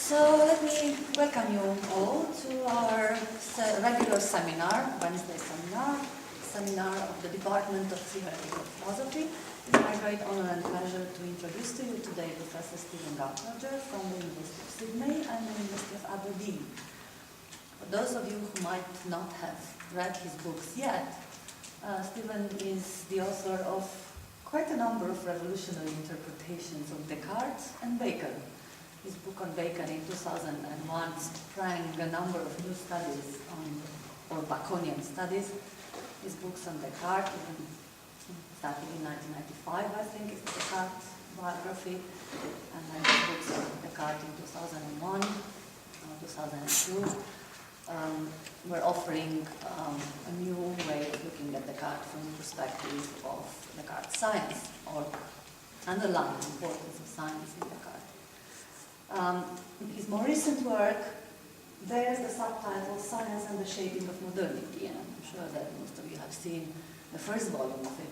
So let me welcome you all to our regular seminar, Wednesday seminar of the Department of Theoretical Philosophy. It's my great honor and pleasure to introduce to you today Professor Stephen Gartner from the University of Sydney and the University of Aberdeen. For those of you who might not have read his books yet, Stephen is the author of quite a number of revolutionary interpretations of Descartes and Bacon. His book on Bacon in 2001 sprang a number of new studies or Baconian studies. His books on Descartes, even starting in 1995, I think, is the Descartes biography, and then his books on Descartes in 2001, 2002, were offering a new way of looking at Descartes from the perspective of Descartes' science, or underlying importance of science in Descartes. His more recent work bears the subtitle Science and the Shaping of Modernity, and I'm sure that most of you have seen the first volume of it,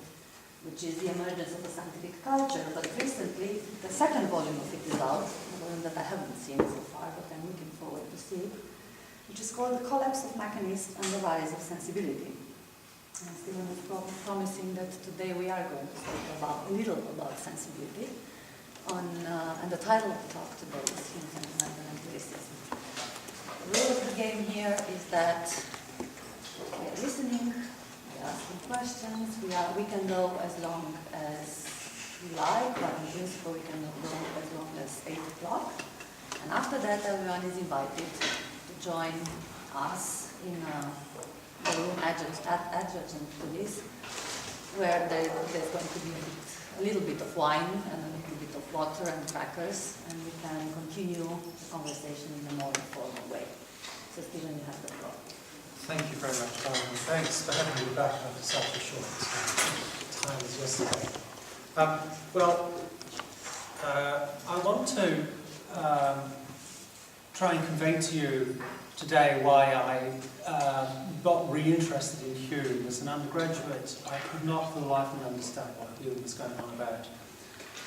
which is The Emergence of a Scientific Culture, but recently the second volume of it is out, a volume that I haven't seen so far, but I'm looking forward to see, which is called The Collapse of Mechanism and the Rise of Sensibility. And Stephen is promising that today we are going to talk a little about sensibility. And the title of the talk today is Human Fundamental Empiricism. The rule of the game here is that we are listening, we are asking questions, we can go as long as we like, but in principle we can go as long as 8 o'clock. And after that, everyone is invited to join us in the room adjacent to this, where there's going to be a little bit of wine and a little bit of water and crackers, and we can continue the conversation in a more informal way. So Stephen, you have the floor. Thank you very much, Carmen. Thanks for having me back after such a short time as yesterday. I want to try and convey to you today why I got reinterested in Hume. As an undergraduate, I could not for the life of me understand what Hume was going on about.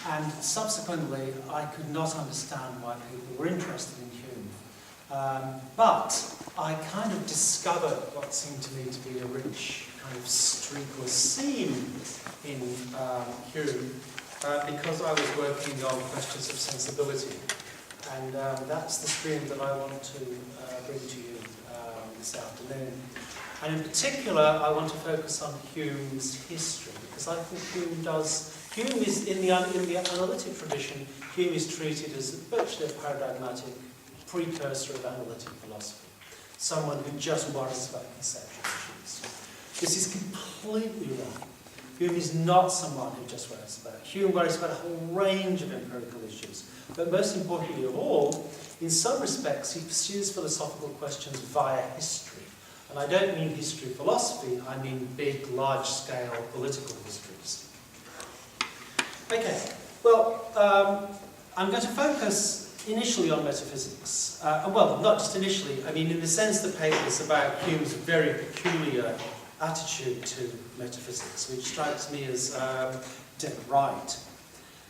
And subsequently, I could not understand why people were interested in Hume. But I kind of discovered what seemed to me to be a rich kind of streak or seam in Hume because I was working on questions of sensibility. And that's the stream that I want to bring to you this afternoon. And in particular, I want to focus on Hume's history, because I think Hume is, in the analytic tradition, Hume is treated as virtually a paradigmatic precursor of analytic philosophy, someone who just worries about conceptual issues. This is completely wrong. Hume is not someone who just worries about it. Hume worries about a whole range of empirical issues. But most importantly of all, in some respects, he pursues philosophical questions via history. And I don't mean history philosophy, I mean big, large-scale political histories. Okay, well, I'm going to focus initially on metaphysics. Well, not just initially, I mean in the sense the paper is about Hume's very peculiar attitude to metaphysics, which strikes me as dead right.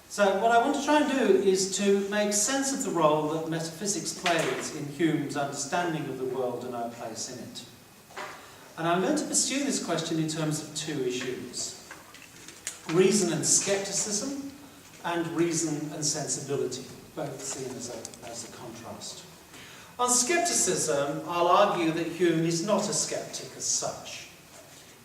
So what I want to try and do is to make sense of the role that metaphysics plays in Hume's understanding of the world and our place in it. And I'm going to pursue this question in terms of two issues: reason and skepticism, and reason and sensibility, both seen as a contrast. On skepticism, I'll argue that Hume is not a skeptic as such.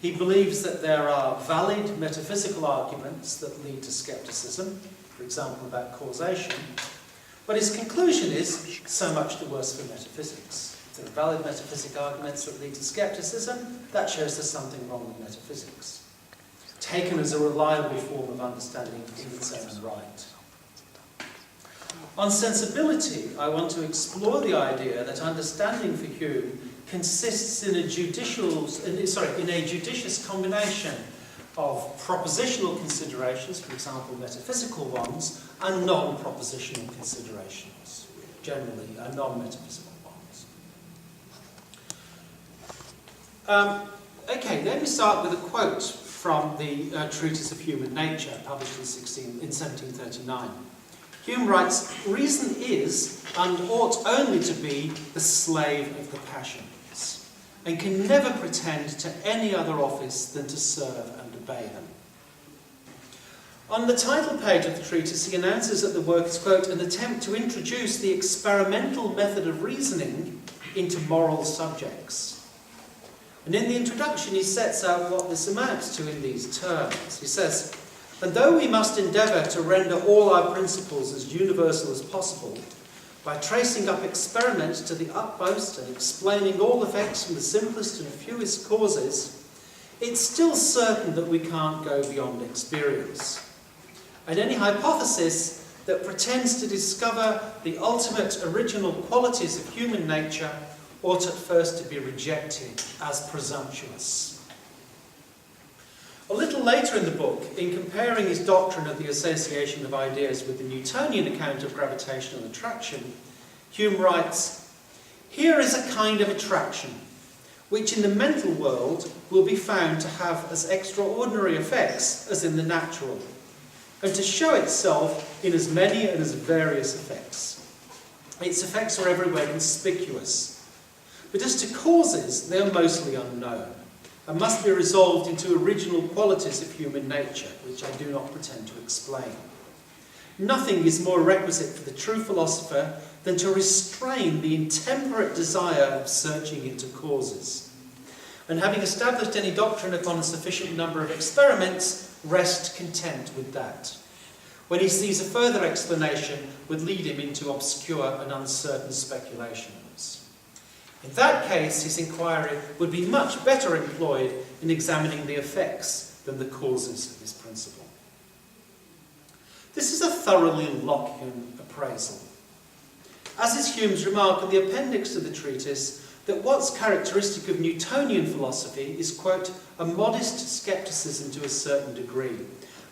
He believes that there are valid metaphysical arguments that lead to skepticism, for example about causation, but his conclusion is so much the worse for metaphysics. If there are valid metaphysical arguments that lead to skepticism, that shows there's something wrong with metaphysics, taken as a reliable form of understanding in its own right. On sensibility, I want to explore the idea that understanding for Hume consists in a judicious combination of propositional considerations, for example metaphysical ones, and non-propositional considerations, generally non-metaphysical ones. Okay, let me start with a quote from the Treatise of Human Nature, published in 1739. Hume writes, "Reason is, and ought only to be the slave of the passions, and can never pretend to any other office than to serve and obey them. On the title page of the treatise, he announces that the work is, quote, an attempt to introduce the experimental method of reasoning into moral subjects. And in the introduction, he sets out what this amounts to in these terms. He says, and though we must endeavour to render all our principles as universal as possible, by tracing up experiment to the utmost and explaining all effects from the simplest and fewest causes, it's still certain that we can't go beyond experience. And any hypothesis that pretends to discover the ultimate original qualities of human nature ought at first to be rejected as presumptuous. A little later in the book, in comparing his doctrine of the association of ideas with the Newtonian account of gravitational attraction, Hume writes, here is a kind of attraction, which in the mental world will be found to have as extraordinary effects as in the natural, and to show itself in as many and as various effects. Its effects are everywhere conspicuous, but as to causes, they are mostly unknown, and must be resolved into original qualities of human nature, which I do not pretend to explain. Nothing is more requisite for the true philosopher than to restrain the intemperate desire of searching into causes, and having established any doctrine upon a sufficient number of experiments, rest content with that. When he sees a further explanation would lead him into obscure and uncertain speculations. In that case, his inquiry would be much better employed in examining the effects than the causes of his principle. This is a thoroughly Lockean appraisal. As is Hume's remark in the appendix to the treatise, that what's characteristic of Newtonian philosophy is, quote, a modest scepticism to a certain degree,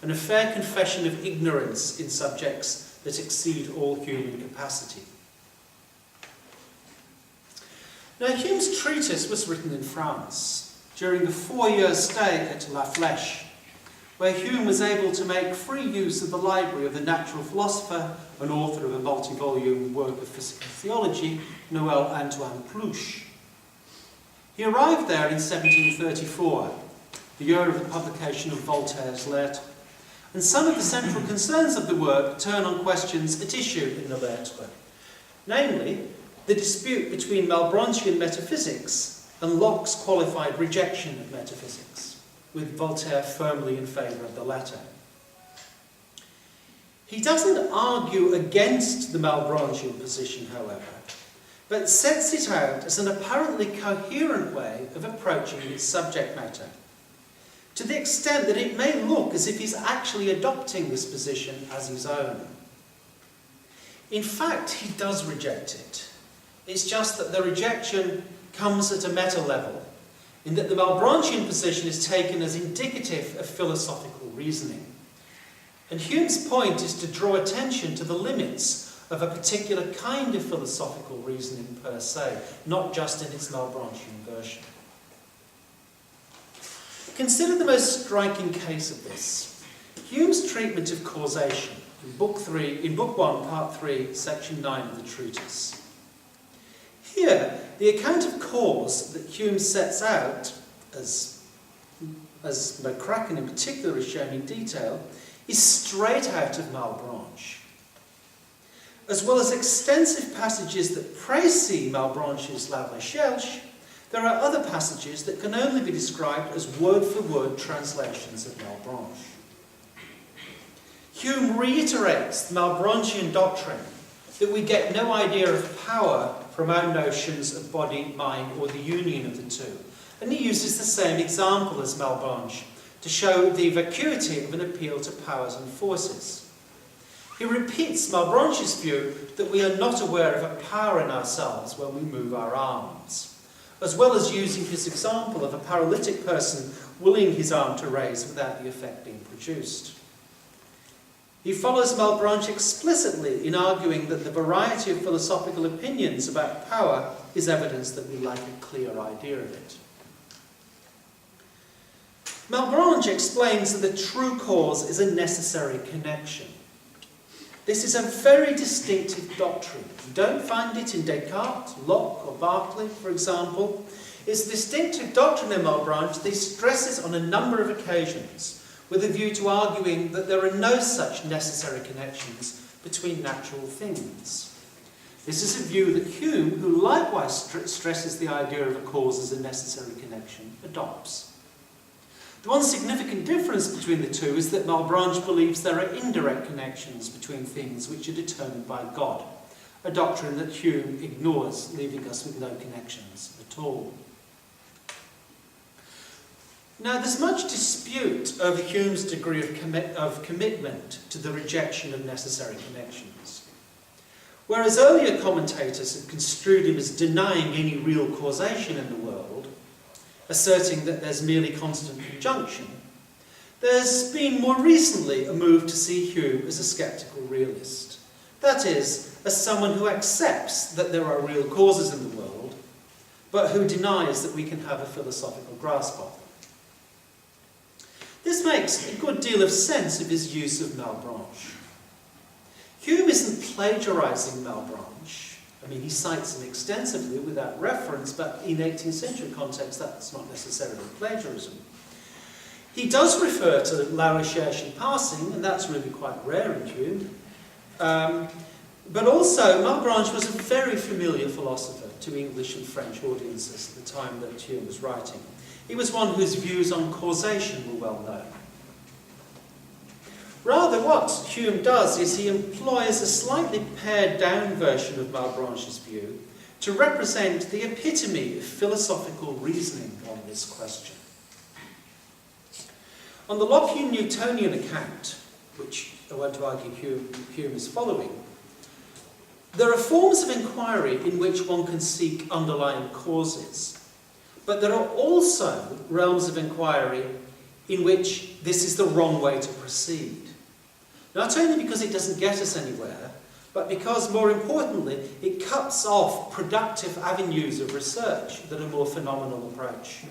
and a fair confession of ignorance in subjects that exceed all human capacity. Now, Hume's treatise was written in France during a 4-year stay at La Flèche, where Hume was able to make free use of the library of the natural philosopher and author of a multi-volume work of physical theology, Noël Antoine Plouche. He arrived there in 1734, the year of the publication of Voltaire's Lettres, and some of the central concerns of the work turn on questions at issue in the Lettres, namely, the dispute between Malebranchian metaphysics and Locke's qualified rejection of metaphysics, with Voltaire firmly in favour of the latter. He doesn't argue against the Malebranchian position, however, but sets it out as an apparently coherent way of approaching its subject matter, to the extent that it may look as if he's actually adopting this position as his own. In fact, he does reject it. It's just that the rejection comes at a meta level, in that the Malebranchian position is taken as indicative of philosophical reasoning. And Hume's point is to draw attention to the limits of a particular kind of philosophical reasoning per se, not just in its Malebranchian version. Consider the most striking case of this, Hume's treatment of causation in Book 1, Part 3, Section 9 of the treatise. Here, the account of cause that Hume sets out, as McCracken in particular is shown in detail, is straight out of Malebranche. As well as extensive passages that précise Malebranche's La Recherche, there are other passages that can only be described as word-for-word translations of Malebranche. Hume reiterates the Malebranchian doctrine that we get no idea of power from our notions of body, mind, or the union of the two. And he uses the same example as Malebranche to show the vacuity of an appeal to powers and forces. He repeats Malebranche's view that we are not aware of a power in ourselves when we move our arms, as well as using his example of a paralytic person willing his arm to raise without the effect being produced. He follows Malebranche explicitly in arguing that the variety of philosophical opinions about power is evidence that we lack a clear idea of it. Malebranche explains that the true cause is a necessary connection. This is a very distinctive doctrine. You don't find it in Descartes, Locke or Berkeley, for example. It's a distinctive doctrine in Malebranche that stresses on a number of occasions with a view to arguing that there are no such necessary connections between natural things. This is a view that Hume, who likewise stresses the idea of a cause as a necessary connection, adopts. The one significant difference between the two is that Malebranche believes there are indirect connections between things which are determined by God, a doctrine that Hume ignores, leaving us with no connections at all. Now, there's much dispute over Hume's degree of commitment to the rejection of necessary connections. Whereas earlier commentators have construed him as denying any real causation in the world, asserting that there's merely constant conjunction, there's been more recently a move to see Hume as a sceptical realist. That is, as someone who accepts that there are real causes in the world, but who denies that we can have a philosophical grasp of them. This makes a good deal of sense of his use of Malebranche. Hume isn't plagiarising Malebranche. I mean, he cites him extensively without reference, but in 18th century context, that's not necessarily plagiarism. He does refer to la recherche in passing, and that's really quite rare in Hume. But also, Malebranche was a very familiar philosopher to English and French audiences at the time that Hume was writing. He was one whose views on causation were well known. Rather, what Hume does is he employs a slightly pared-down version of Malebranche's view to represent the epitome of philosophical reasoning on this question. On the Lockean-Newtonian account, which I want to argue Hume is following, there are forms of inquiry in which one can seek underlying causes, but there are also realms of inquiry in which this is the wrong way to proceed. Not only because it doesn't get us anywhere, but because, more importantly, it cuts off productive avenues of research that a more phenomenal approach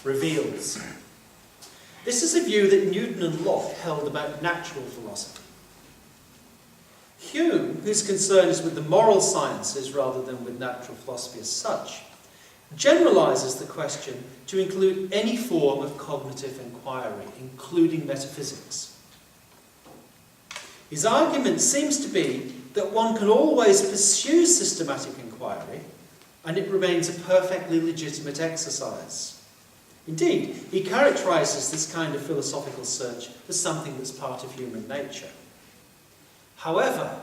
reveals. This is a view that Newton and Locke held about natural philosophy. Hume, whose concern is with the moral sciences rather than with natural philosophy as such, generalises the question to include any form of cognitive inquiry, including metaphysics. His argument seems to be that one can always pursue systematic inquiry, and it remains a perfectly legitimate exercise. Indeed, he characterises this kind of philosophical search as something that's part of human nature. However,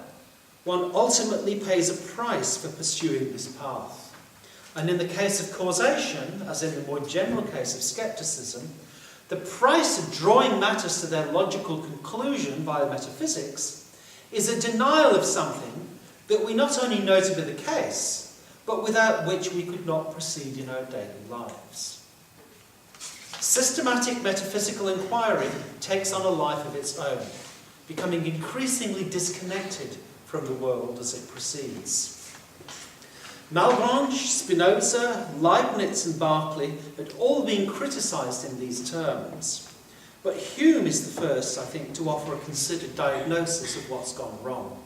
one ultimately pays a price for pursuing this path. And in the case of causation, as in the more general case of scepticism, the price of drawing matters to their logical conclusion via metaphysics is a denial of something that we not only know to be the case, but without which we could not proceed in our daily lives. Systematic metaphysical inquiry takes on a life of its own, becoming increasingly disconnected from the world as it proceeds. Malebranche, Spinoza, Leibniz and Berkeley had all been criticised in these terms, but Hume is the first, I think, to offer a considered diagnosis of what's gone wrong.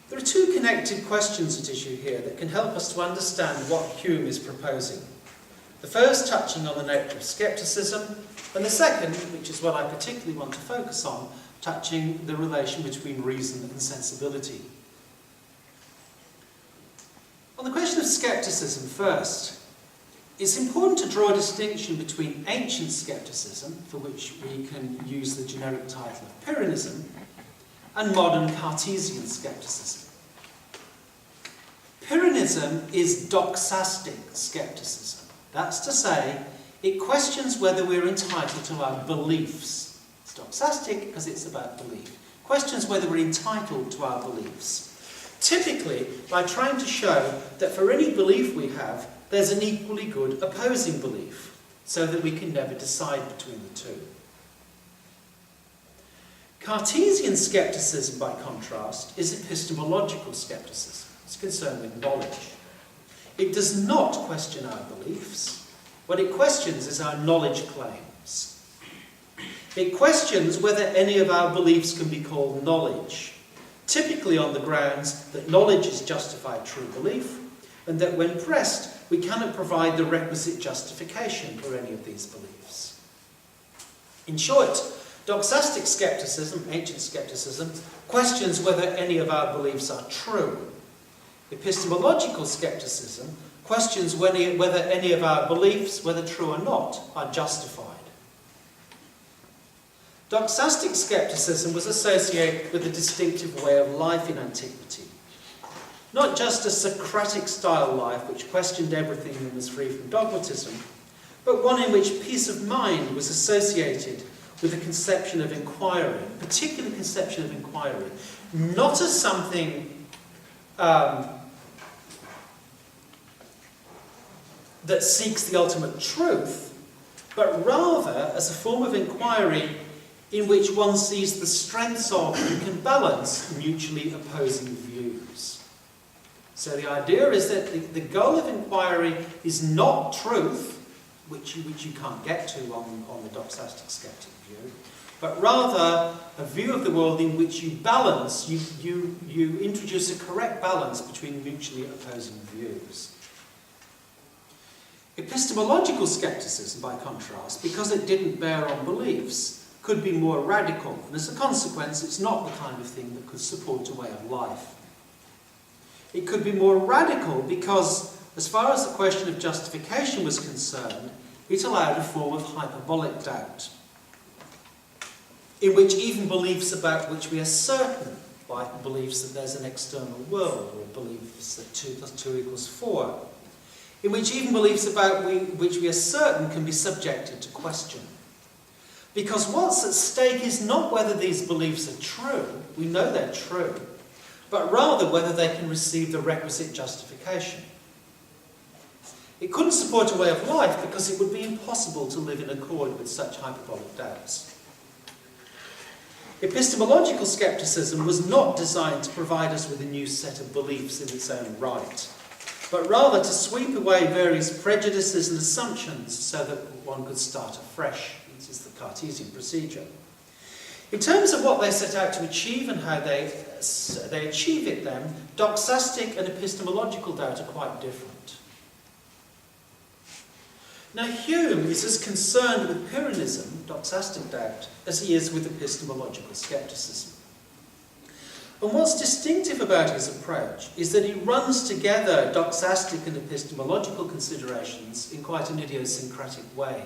There are two connected questions at issue here that can help us to understand what Hume is proposing. The first touching on the nature of scepticism, and the second, which is what I particularly want to focus on, touching the relation between reason and sensibility. On the question of scepticism first, it's important to draw a distinction between ancient scepticism, for which we can use the generic title of Pyrrhonism, and modern Cartesian scepticism. Pyrrhonism is doxastic scepticism. That's to say, it questions whether we're entitled to our beliefs. It's doxastic because it's about belief. Questions whether we're entitled to our beliefs. Typically, by trying to show that for any belief we have, there's an equally good opposing belief, so that we can never decide between the two. Cartesian scepticism, by contrast, is epistemological scepticism. It's concerned with knowledge. It does not question our beliefs. What it questions is our knowledge claims. It questions whether any of our beliefs can be called knowledge, typically on the grounds that knowledge is justified true belief, and that when pressed, we cannot provide the requisite justification for any of these beliefs. In short, doxastic skepticism, ancient skepticism, questions whether any of our beliefs are true. Epistemological skepticism questions whether any of our beliefs, whether true or not, are justified. Doxastic skepticism was associated with a distinctive way of life in antiquity. Not just a Socratic-style life which questioned everything and was free from dogmatism, but one in which peace of mind was associated with a conception of inquiry, a particular conception of inquiry, not as something that seeks the ultimate truth, but rather as a form of inquiry in which one sees the strengths of and can balance mutually opposing views. So the idea is that the goal of inquiry is not truth, which you can't get to on the doxastic skeptic view, but rather a view of the world in which you balance, you introduce a correct balance between mutually opposing views. Epistemological skepticism, by contrast, because it didn't bear on beliefs, could be more radical, and as a consequence, it's not the kind of thing that could support a way of life. It could be more radical because, as far as the question of justification was concerned, it allowed a form of hyperbolic doubt, in which even beliefs about which we are certain, like beliefs that there's an external world, or beliefs that 2 + 2 = 4, in which even beliefs about which we are certain can be subjected to question. Because what's at stake is not whether these beliefs are true, we know they're true, but rather whether they can receive the requisite justification. It couldn't support a way of life because it would be impossible to live in accord with such hyperbolic doubts. Epistemological skepticism was not designed to provide us with a new set of beliefs in its own right, but rather to sweep away various prejudices and assumptions so that one could start afresh. This is the Cartesian procedure. In terms of what they set out to achieve and how they achieve it then, doxastic and epistemological doubt are quite different. Now Hume is as concerned with Pyrrhonism, doxastic doubt, as he is with epistemological skepticism. And what's distinctive about his approach is that he runs together doxastic and epistemological considerations in quite an idiosyncratic way.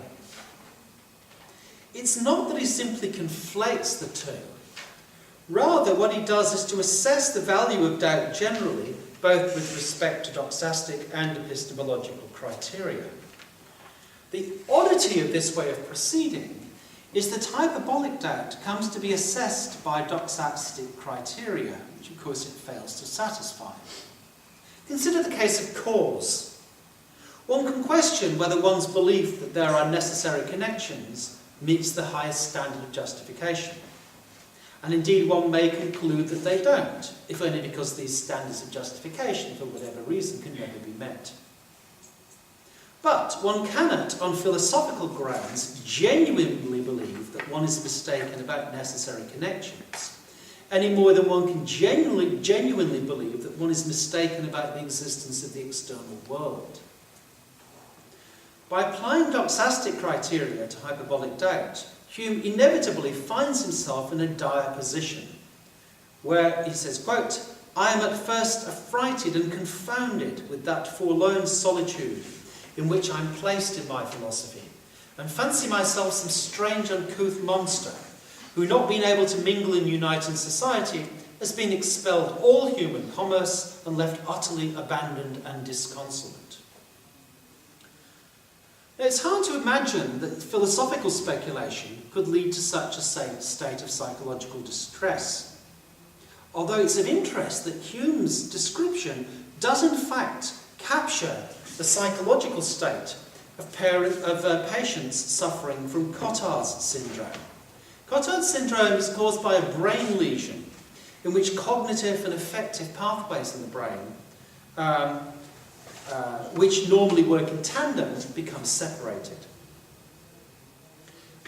It's not that he simply conflates the two. Rather, what he does is to assess the value of doubt generally, both with respect to doxastic and epistemological criteria. The oddity of this way of proceeding is that hyperbolic doubt comes to be assessed by doxastic criteria, which of course it fails to satisfy. Consider the case of cause. One can question whether one's belief that there are necessary connections meets the highest standard of justification. And indeed one may conclude that they don't, if only because these standards of justification, for whatever reason, can never be met. But one cannot, on philosophical grounds, genuinely believe that one is mistaken about necessary connections, any more than one can genuinely believe that one is mistaken about the existence of the external world. By applying doxastic criteria to hyperbolic doubt, Hume inevitably finds himself in a dire position, where he says, quote, "I am at first affrighted and confounded with that forlorn solitude in which I am placed in my philosophy, and fancy myself some strange uncouth monster, who not being able to mingle and unite in society, has been expelled all human commerce and left utterly abandoned and disconsolate." Now, it's hard to imagine that philosophical speculation could lead to such a state of psychological distress. Although it's of interest that Hume's description does in fact capture the psychological state of patients suffering from Cotard's syndrome. Cotard's syndrome is caused by a brain lesion in which cognitive and affective pathways in the brain which normally work in tandem, become separated.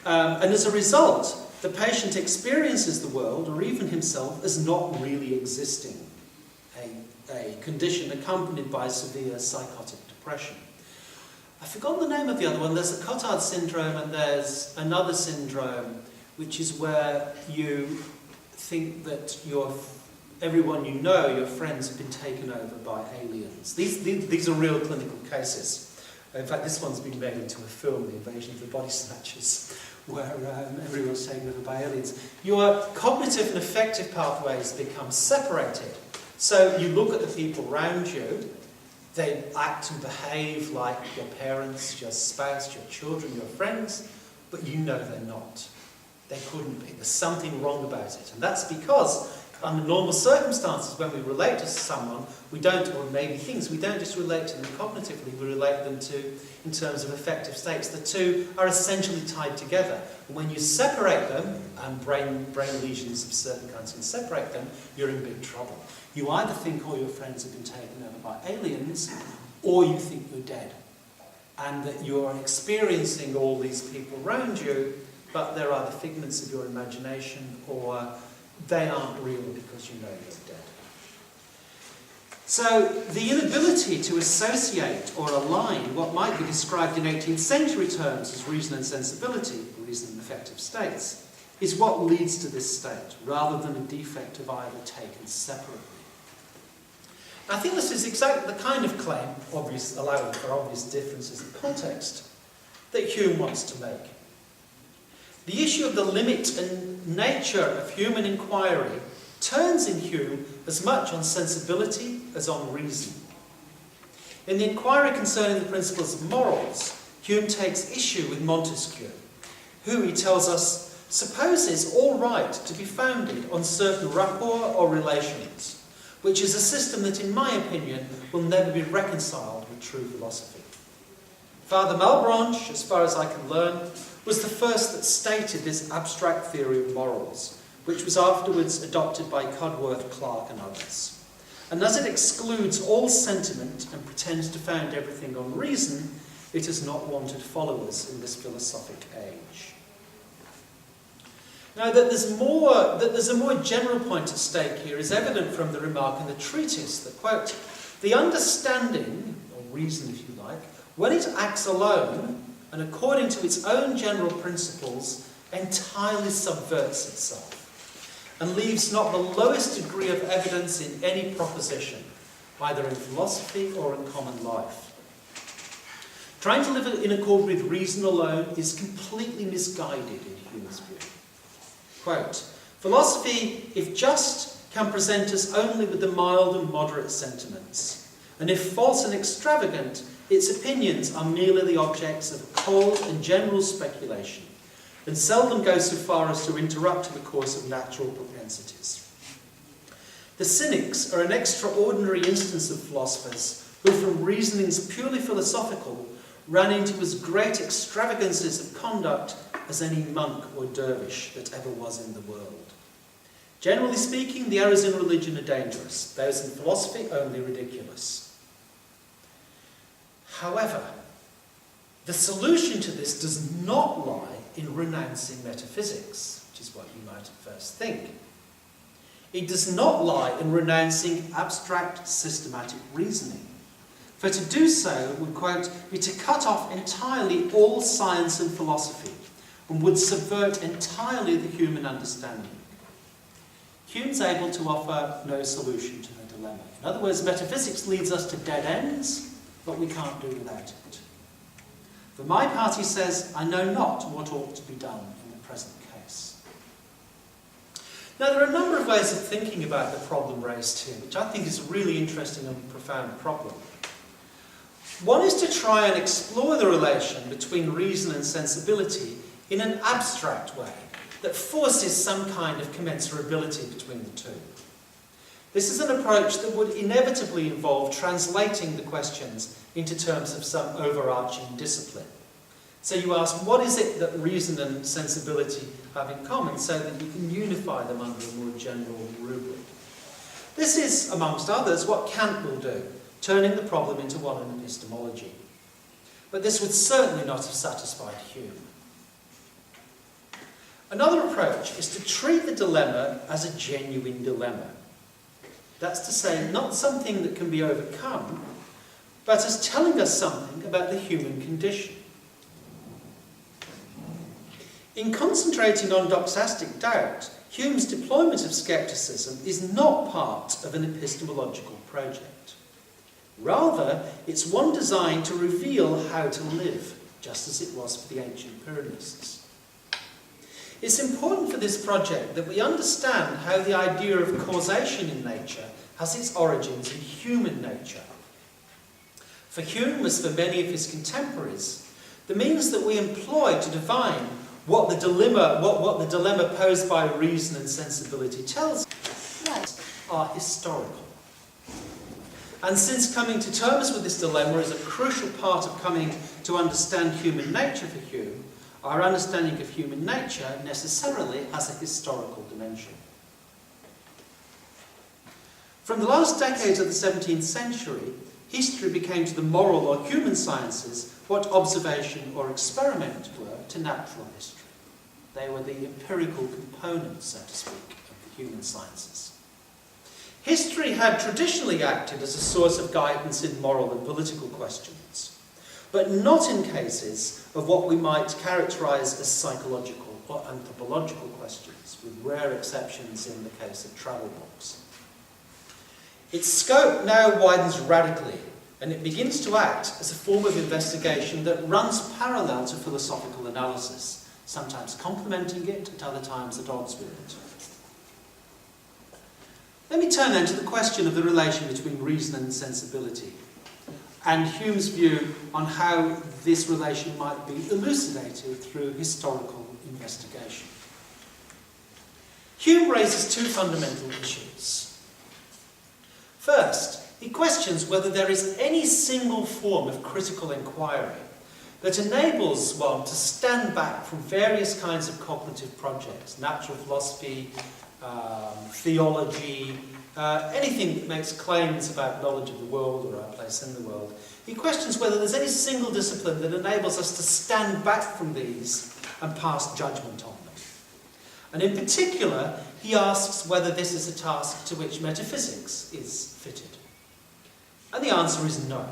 And as a result, the patient experiences the world, or even himself, as not really existing, a condition accompanied by severe psychotic depression. I've forgotten the name of the other one. There's the Cotard syndrome, and there's another syndrome, which is where you think that everyone you know, your friends, have been taken over by aliens. These are real clinical cases. In fact, this one's been made into a film, The Invasion of the Body Snatchers, where everyone's taken over by aliens. Your cognitive and affective pathways become separated. So you look at the people around you, they act and behave like your parents, your spouse, your children, your friends, but you know they're not. They couldn't be. There's something wrong about it. And that's because under normal circumstances, when we relate to someone, we don't, or maybe things, we don't just relate to them cognitively, we relate them to in terms of affective states. The two are essentially tied together. And when you separate them, and brain lesions of certain kinds can separate them, you're in big trouble. You either think all your friends have been taken over by aliens, or you think you're dead. And that you're experiencing all these people around you, but they're either figments of your imagination, or they aren't real because you know you're dead. So the inability to associate or align what might be described in 18th century terms as reason and sensibility, reason and affective states, is what leads to this state, rather than a defect of either taken separately. I think this is exactly the kind of claim, allowing for obvious differences in context, that Hume wants to make. The issue of the limit and nature of human inquiry turns in Hume as much on sensibility as on reason. In the inquiry concerning the principles of morals, Hume takes issue with Montesquieu, who, he tells us, supposes all right to be founded on certain rapport or relations, which is a system that, in my opinion, will never be reconciled with true philosophy. Father Malebranche, as far as I can learn, was the first that stated this abstract theory of morals, which was afterwards adopted by Cudworth, Clarke and others. And as it excludes all sentiment and pretends to found everything on reason, it has not wanted followers in this philosophic age. Now, that there's a more general point at stake here is evident from the remark in the treatise that, quote, the understanding, or reason if you like, when it acts alone, and according to its own general principles, entirely subverts itself, and leaves not the lowest degree of evidence in any proposition, either in philosophy or in common life. Trying to live in accord with reason alone is completely misguided in Hume's view. Quote, philosophy, if just, can present us only with the mild and moderate sentiments, and if false and extravagant, its opinions are merely the objects of a cold and general speculation, and seldom go so far as to interrupt the course of natural propensities. The cynics are an extraordinary instance of philosophers who, from reasonings purely philosophical, ran into as great extravagances of conduct as any monk or dervish that ever was in the world. Generally speaking, the errors in religion are dangerous, those in philosophy only ridiculous. However, the solution to this does not lie in renouncing metaphysics, which is what you might at first think. It does not lie in renouncing abstract systematic reasoning. For to do so would, quote, be to cut off entirely all science and philosophy, and would subvert entirely the human understanding. Hume's able to offer no solution to the dilemma. In other words, metaphysics leads us to dead ends, but we can't do without it. For my part, he says, I know not what ought to be done in the present case. Now, there are a number of ways of thinking about the problem raised here, which I think is a really interesting and profound problem. One is to try and explore the relation between reason and sensibility in an abstract way that forces some kind of commensurability between the two. This is an approach that would inevitably involve translating the questions into terms of some overarching discipline. So you ask, what is it that reason and sensibility have in common, so that you can unify them under a more general rubric? This is, amongst others, what Kant will do, turning the problem into one in epistemology. But this would certainly not have satisfied Hume. Another approach is to treat the dilemma as a genuine dilemma. That's to say, not something that can be overcome, but as telling us something about the human condition. In concentrating on doxastic doubt, Hume's deployment of scepticism is not part of an epistemological project. Rather, it's one designed to reveal how to live, just as it was for the ancient Pyrrhonists. It's important for this project that we understand how the idea of causation in nature has its origins in human nature. For Hume, as for many of his contemporaries, the means that we employ to divine what the dilemma posed by reason and sensibility tells us are historical. And since coming to terms with this dilemma is a crucial part of coming to understand human nature for Hume, our understanding of human nature necessarily has a historical dimension. From the last decades of the 17th century, history became to the moral or human sciences what observation or experiment were to natural history. They were the empirical components, so to speak, of the human sciences. History had traditionally acted as a source of guidance in moral and political questions, but not in cases of what we might characterise as psychological or anthropological questions, with rare exceptions in the case of travel books. Its scope now widens radically, and it begins to act as a form of investigation that runs parallel to philosophical analysis, sometimes complementing it, at other times at odds with it. Let me turn then to the question of the relation between reason and sensibility, and Hume's view on how this relation might be elucidated through historical investigation. Hume raises two fundamental issues. First, he questions whether there is any single form of critical inquiry that enables one to stand back from various kinds of cognitive projects, natural philosophy, theology, anything that makes claims about knowledge of the world or our place in the world. He questions whether there's any single discipline that enables us to stand back from these and pass judgment on them. And in particular, he asks whether this is a task to which metaphysics is fitted. And the answer is no.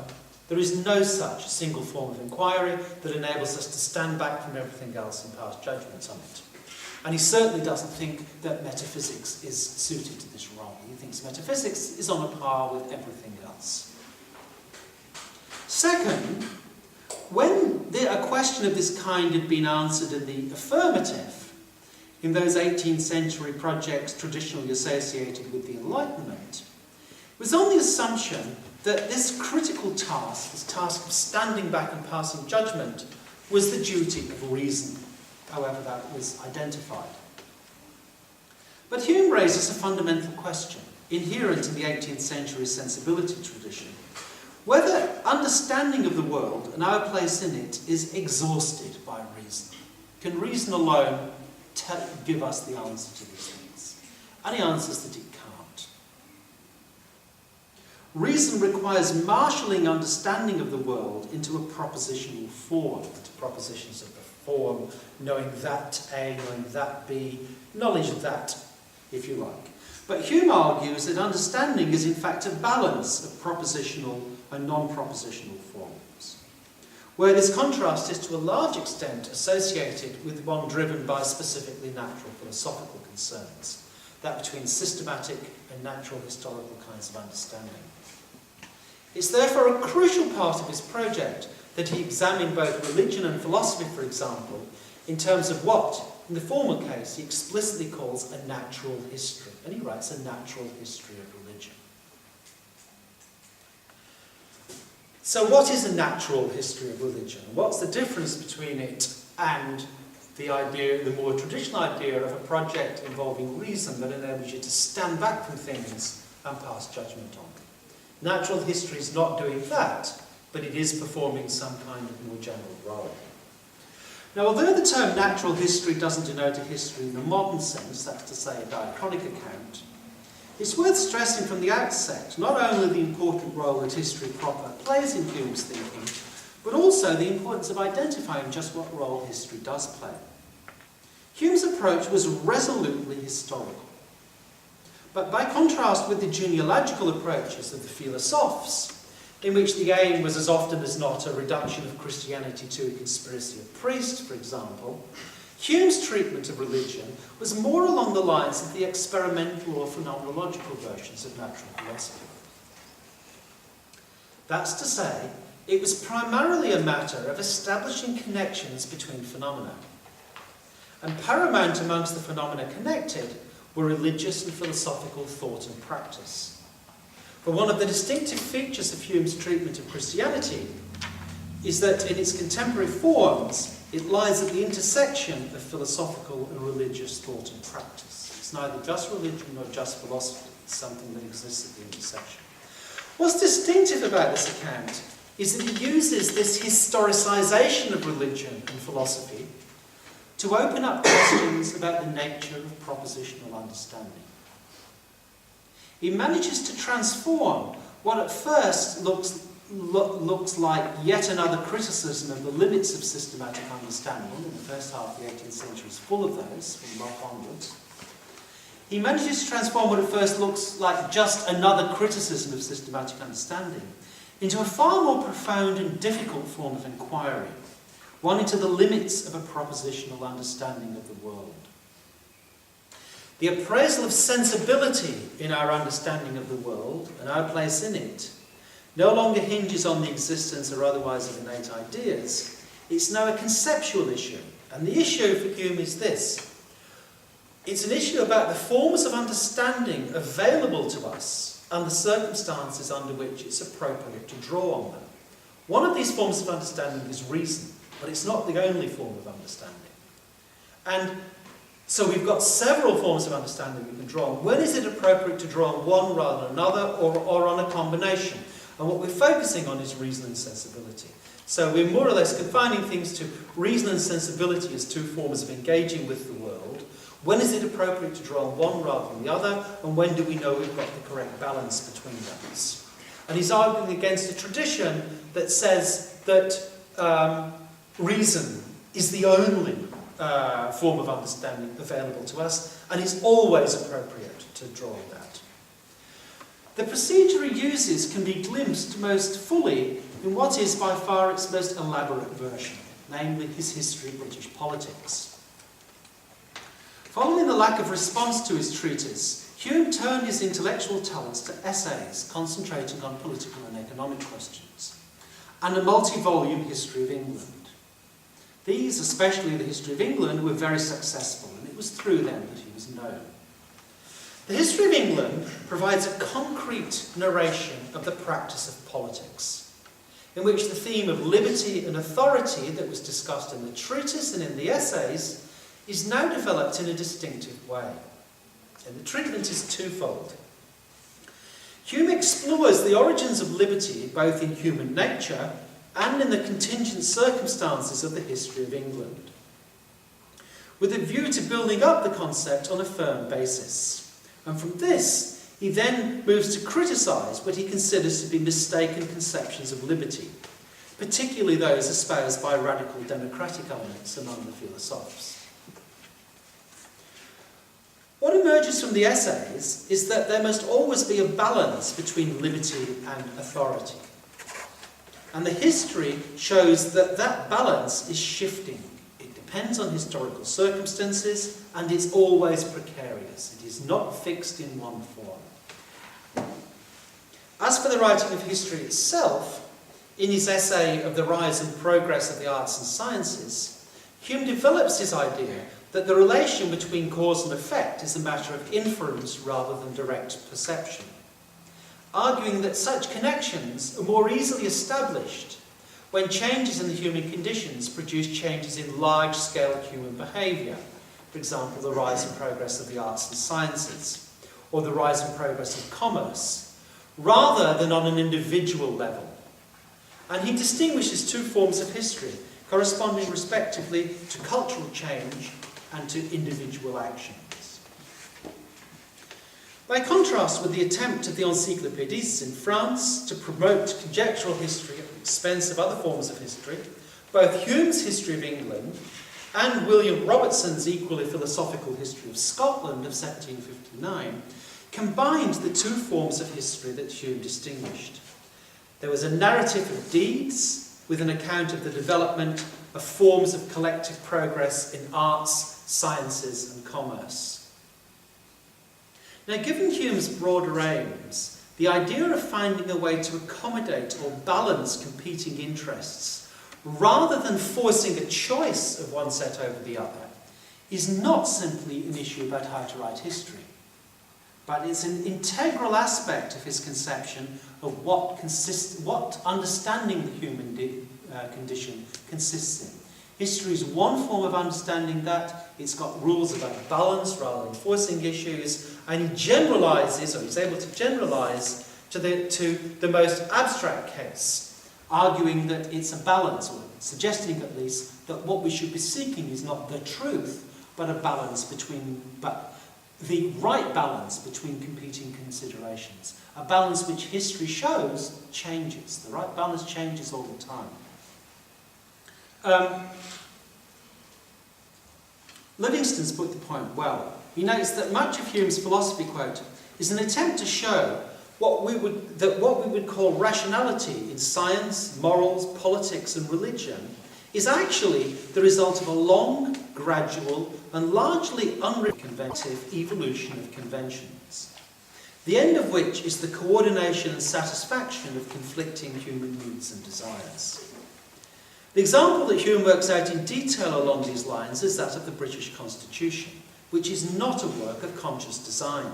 There is no such single form of inquiry that enables us to stand back from everything else and pass judgments on it. And he certainly doesn't think that metaphysics is suited to this role. He thinks metaphysics is on a par with everything else. Second, when a question of this kind had been answered in the affirmative, in those 18th century projects traditionally associated with the Enlightenment, it was on the assumption that this critical task, this task of standing back and passing judgment, was the duty of reason, however that was identified. But Hume raises a fundamental question, inherent in the 18th century sensibility tradition, whether understanding of the world and our place in it is exhausted by reason. Can reason alone give us the answer to these things? And he answers that it can't. Reason requires marshalling understanding of the world into a propositional form, into propositions of the form, knowing that A, knowing that B, knowledge of that, if you like. But Hume argues that understanding is in fact a balance of propositional and non-propositional forms, where this contrast is to a large extent associated with one driven by specifically natural philosophical concerns, that between systematic and natural historical kinds of understanding. It's therefore a crucial part of his project that he examine both religion and philosophy, for example, in terms of what, in the former case, he explicitly calls a natural history. And he writes a natural history of religion. So what is a natural history of religion? What's the difference between it and the more traditional idea of a project involving reason that enables you to stand back from things and pass judgment on them? Natural history is not doing that, but it is performing some kind of more general role. Now, although the term natural history doesn't denote a history in the modern sense, that's to say a diachronic account, it's worth stressing from the outset not only the important role that history proper plays in Hume's thinking, but also the importance of identifying just what role history does play. Hume's approach was resolutely historical. But by contrast with the genealogical approaches of the philosophes, in which the aim was as often as not a reduction of Christianity to a conspiracy of priests, for example, Hume's treatment of religion was more along the lines of the experimental or phenomenological versions of natural philosophy. That's to say, it was primarily a matter of establishing connections between phenomena. And paramount amongst the phenomena connected were religious and philosophical thought and practice. But one of the distinctive features of Hume's treatment of Christianity is that in its contemporary forms, it lies at the intersection of philosophical and religious thought and practice. It's neither just religion nor just philosophy. It's something that exists at the intersection. What's distinctive about this account is that he uses this historicisation of religion and philosophy to open up questions about the nature of propositional understanding. He manages to transform what at first looks like yet another criticism of the limits of systematic understanding, and the first half of the 18th century is full of those, from Locke onwards. He manages to transform what at first looks like just another criticism of systematic understanding into a far more profound and difficult form of inquiry, one into the limits of a propositional understanding of the world. The appraisal of sensibility in our understanding of the world and our place in it no longer hinges on the existence or otherwise of innate ideas. It's now a conceptual issue. And the issue for Hume is this. It's an issue about the forms of understanding available to us and the circumstances under which it's appropriate to draw on them. One of these forms of understanding is reason, but it's not the only form of understanding. And so we've got several forms of understanding we can draw on. When is it appropriate to draw on one rather than another, or on a combination? And what we're focusing on is reason and sensibility. So we're more or less confining things to reason and sensibility as two forms of engaging with the world. When is it appropriate to draw on one rather than the other? And when do we know we've got the correct balance between those? And he's arguing against a tradition that says that reason is the only form of understanding available to us, and it's always appropriate to draw on that. The procedure he uses can be glimpsed most fully in what is by far its most elaborate version, namely his history of British politics. Following the lack of response to his treatise, Hume turned his intellectual talents to essays concentrating on political and economic questions, and a multi-volume history of England. These, especially the history of England, were very successful, and it was through them that he was known. The history of England provides a concrete narration of the practice of politics, in which the theme of liberty and authority that was discussed in the treatise and in the essays is now developed in a distinctive way. And the treatment is twofold. Hume explores the origins of liberty both in human nature and in the contingent circumstances of the history of England, with a view to building up the concept on a firm basis. And from this, he then moves to criticise what he considers to be mistaken conceptions of liberty, particularly those espoused by radical democratic elements among the philosophes. What emerges from the essays is that there must always be a balance between liberty and authority. And the history shows that that balance is shifting. It depends on historical circumstances, and it's always precarious. It is not fixed in one form. As for the writing of history itself, in his essay of the rise and progress of the arts and sciences, Hume develops his idea that the relation between cause and effect is a matter of inference rather than direct perception, arguing that such connections are more easily established when changes in the human conditions produce changes in large-scale human behaviour, for example, the rise and progress of the arts and sciences, or the rise and progress of commerce, rather than on an individual level. And he distinguishes two forms of history, corresponding respectively to cultural change and to individual actions. By contrast with the attempt of the encyclopédistes in France to promote conjectural history at the expense of other forms of history, both Hume's history of England and William Robertson's equally philosophical History of Scotland of 1759 combined the two forms of history that Hume distinguished. There was a narrative of deeds with an account of the development of forms of collective progress in arts, sciences and commerce. Now, given Hume's broader aims, the idea of finding a way to accommodate or balance competing interests rather than forcing a choice of one set over the other is not simply an issue about how to write history, but it's an integral aspect of his conception of what understanding the human condition consists in. History is one form of understanding that. It's got rules about balance rather than forcing issues, and he generalises, or he's able to generalise to the most abstract case, arguing that it's a balance, or suggesting at least that what we should be seeking is not the truth, but a balance between, but the right balance between competing considerations. A balance which history shows changes. The right balance changes all the time. Livingston's put the point well. He notes that much of Hume's philosophy, quote, is an attempt to show what we would call rationality in science, morals, politics and religion is actually the result of a long, gradual and largely unconventive evolution of conventions, the end of which is the coordination and satisfaction of conflicting human needs and desires. The example that Hume works out in detail along these lines is that of the British Constitution, which is not a work of conscious design.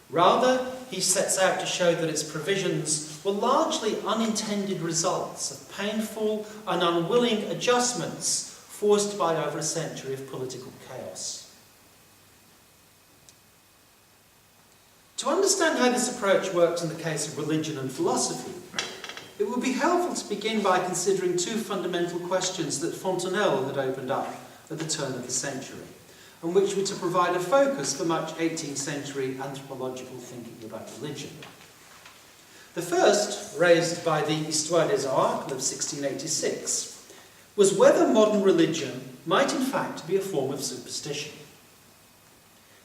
Rather, he sets out to show that its provisions were largely unintended results of painful and unwilling adjustments forced by over a century of political chaos. To understand how this approach works in the case of religion and philosophy, it would be helpful to begin by considering two fundamental questions that Fontenelle had opened up at the turn of the century, and which were to provide a focus for much 18th century anthropological thinking about religion. The first, raised by the Histoire des Arts of 1686, was whether modern religion might in fact be a form of superstition.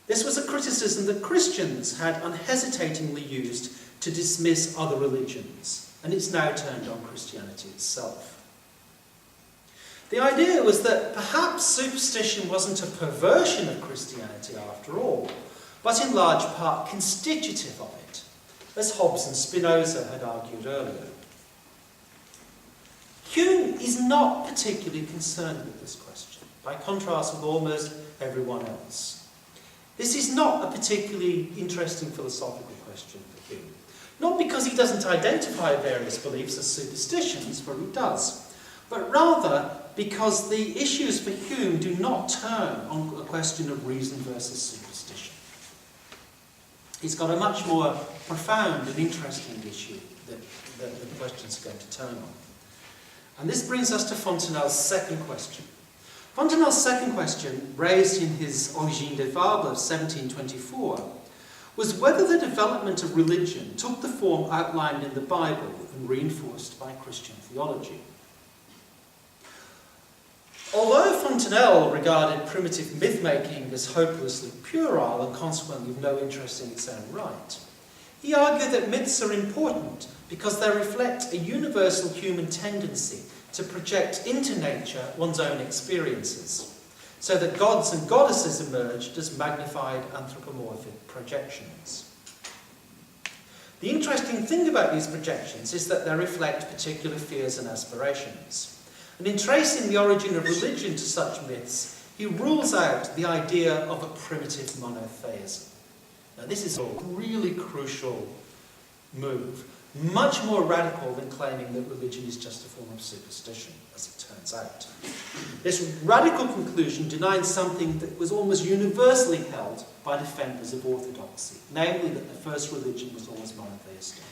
This was a criticism that Christians had unhesitatingly used to dismiss other religions, and it's now turned on Christianity itself. The idea was that perhaps superstition wasn't a perversion of Christianity after all, but in large part constitutive of it, as Hobbes and Spinoza had argued earlier. Hume is not particularly concerned with this question, by contrast with almost everyone else. This is not a particularly interesting philosophical question for Hume, not because he doesn't identify various beliefs as superstitions, for he does, but rather because the issues for Hume do not turn on a question of reason versus superstition. He's got a much more profound and interesting issue that the question's going to turn on. And this brings us to Fontenelle's second question. Fontenelle's second question, raised in his Origine des Fables of 1724, was whether the development of religion took the form outlined in the Bible and reinforced by Christian theology. Although Fontenelle regarded primitive myth-making as hopelessly puerile and consequently of no interest in its own right, he argued that myths are important because they reflect a universal human tendency to project into nature one's own experiences, so that gods and goddesses emerged as magnified anthropomorphic projections. The interesting thing about these projections is that they reflect particular fears and aspirations. And in tracing the origin of religion to such myths, he rules out the idea of a primitive monotheism. Now, this is a really crucial move, much more radical than claiming that religion is just a form of superstition, as it turns out. This radical conclusion denied something that was almost universally held by defenders of orthodoxy, namely that the first religion was always monotheistic.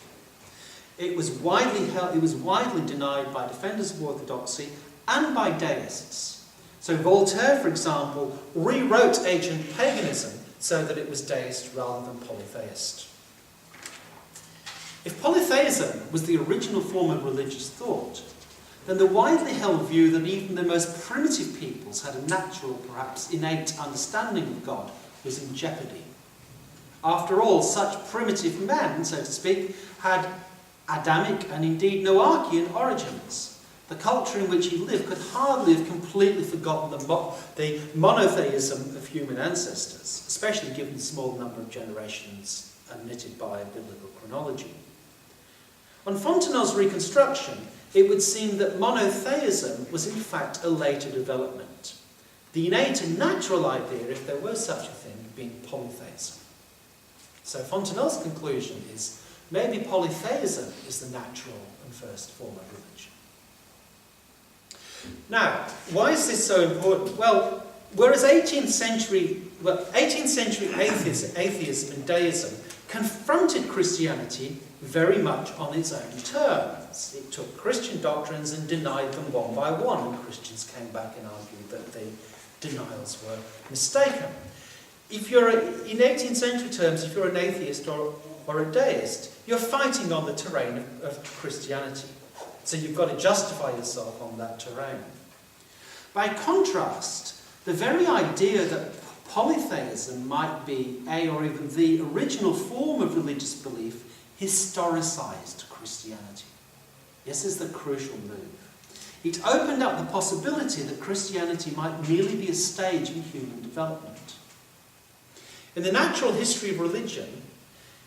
It was widely denied by defenders of orthodoxy and by deists. So Voltaire, for example, rewrote ancient paganism so that it was deist rather than polytheist. If polytheism was the original form of religious thought, then the widely held view that even the most primitive peoples had a natural, perhaps innate understanding of God was in jeopardy. After all, such primitive men, so to speak, had Adamic and indeed Noachian origins. The culture in which he lived could hardly have completely forgotten the monotheism of human ancestors, especially given the small number of generations admitted by biblical chronology. On Fontenelle's reconstruction, it would seem that monotheism was in fact a later development. The innate and natural idea, if there were such a thing, being polytheism. So Fontenelle's conclusion is maybe polytheism is the natural and first form of religion. Now, why is this so important? Well, whereas 18th century atheism and deism confronted Christianity very much on its own terms. It took Christian doctrines and denied them one by one, and Christians came back and argued that the denials were mistaken. If you're, in 18th century terms, if you're an atheist or a deist, you're fighting on the terrain of Christianity. So you've got to justify yourself on that terrain. By contrast, the very idea that polytheism might be a or even the original form of religious belief historicised Christianity. This is the crucial move. It opened up the possibility that Christianity might merely be a stage in human development. In the natural history of religion,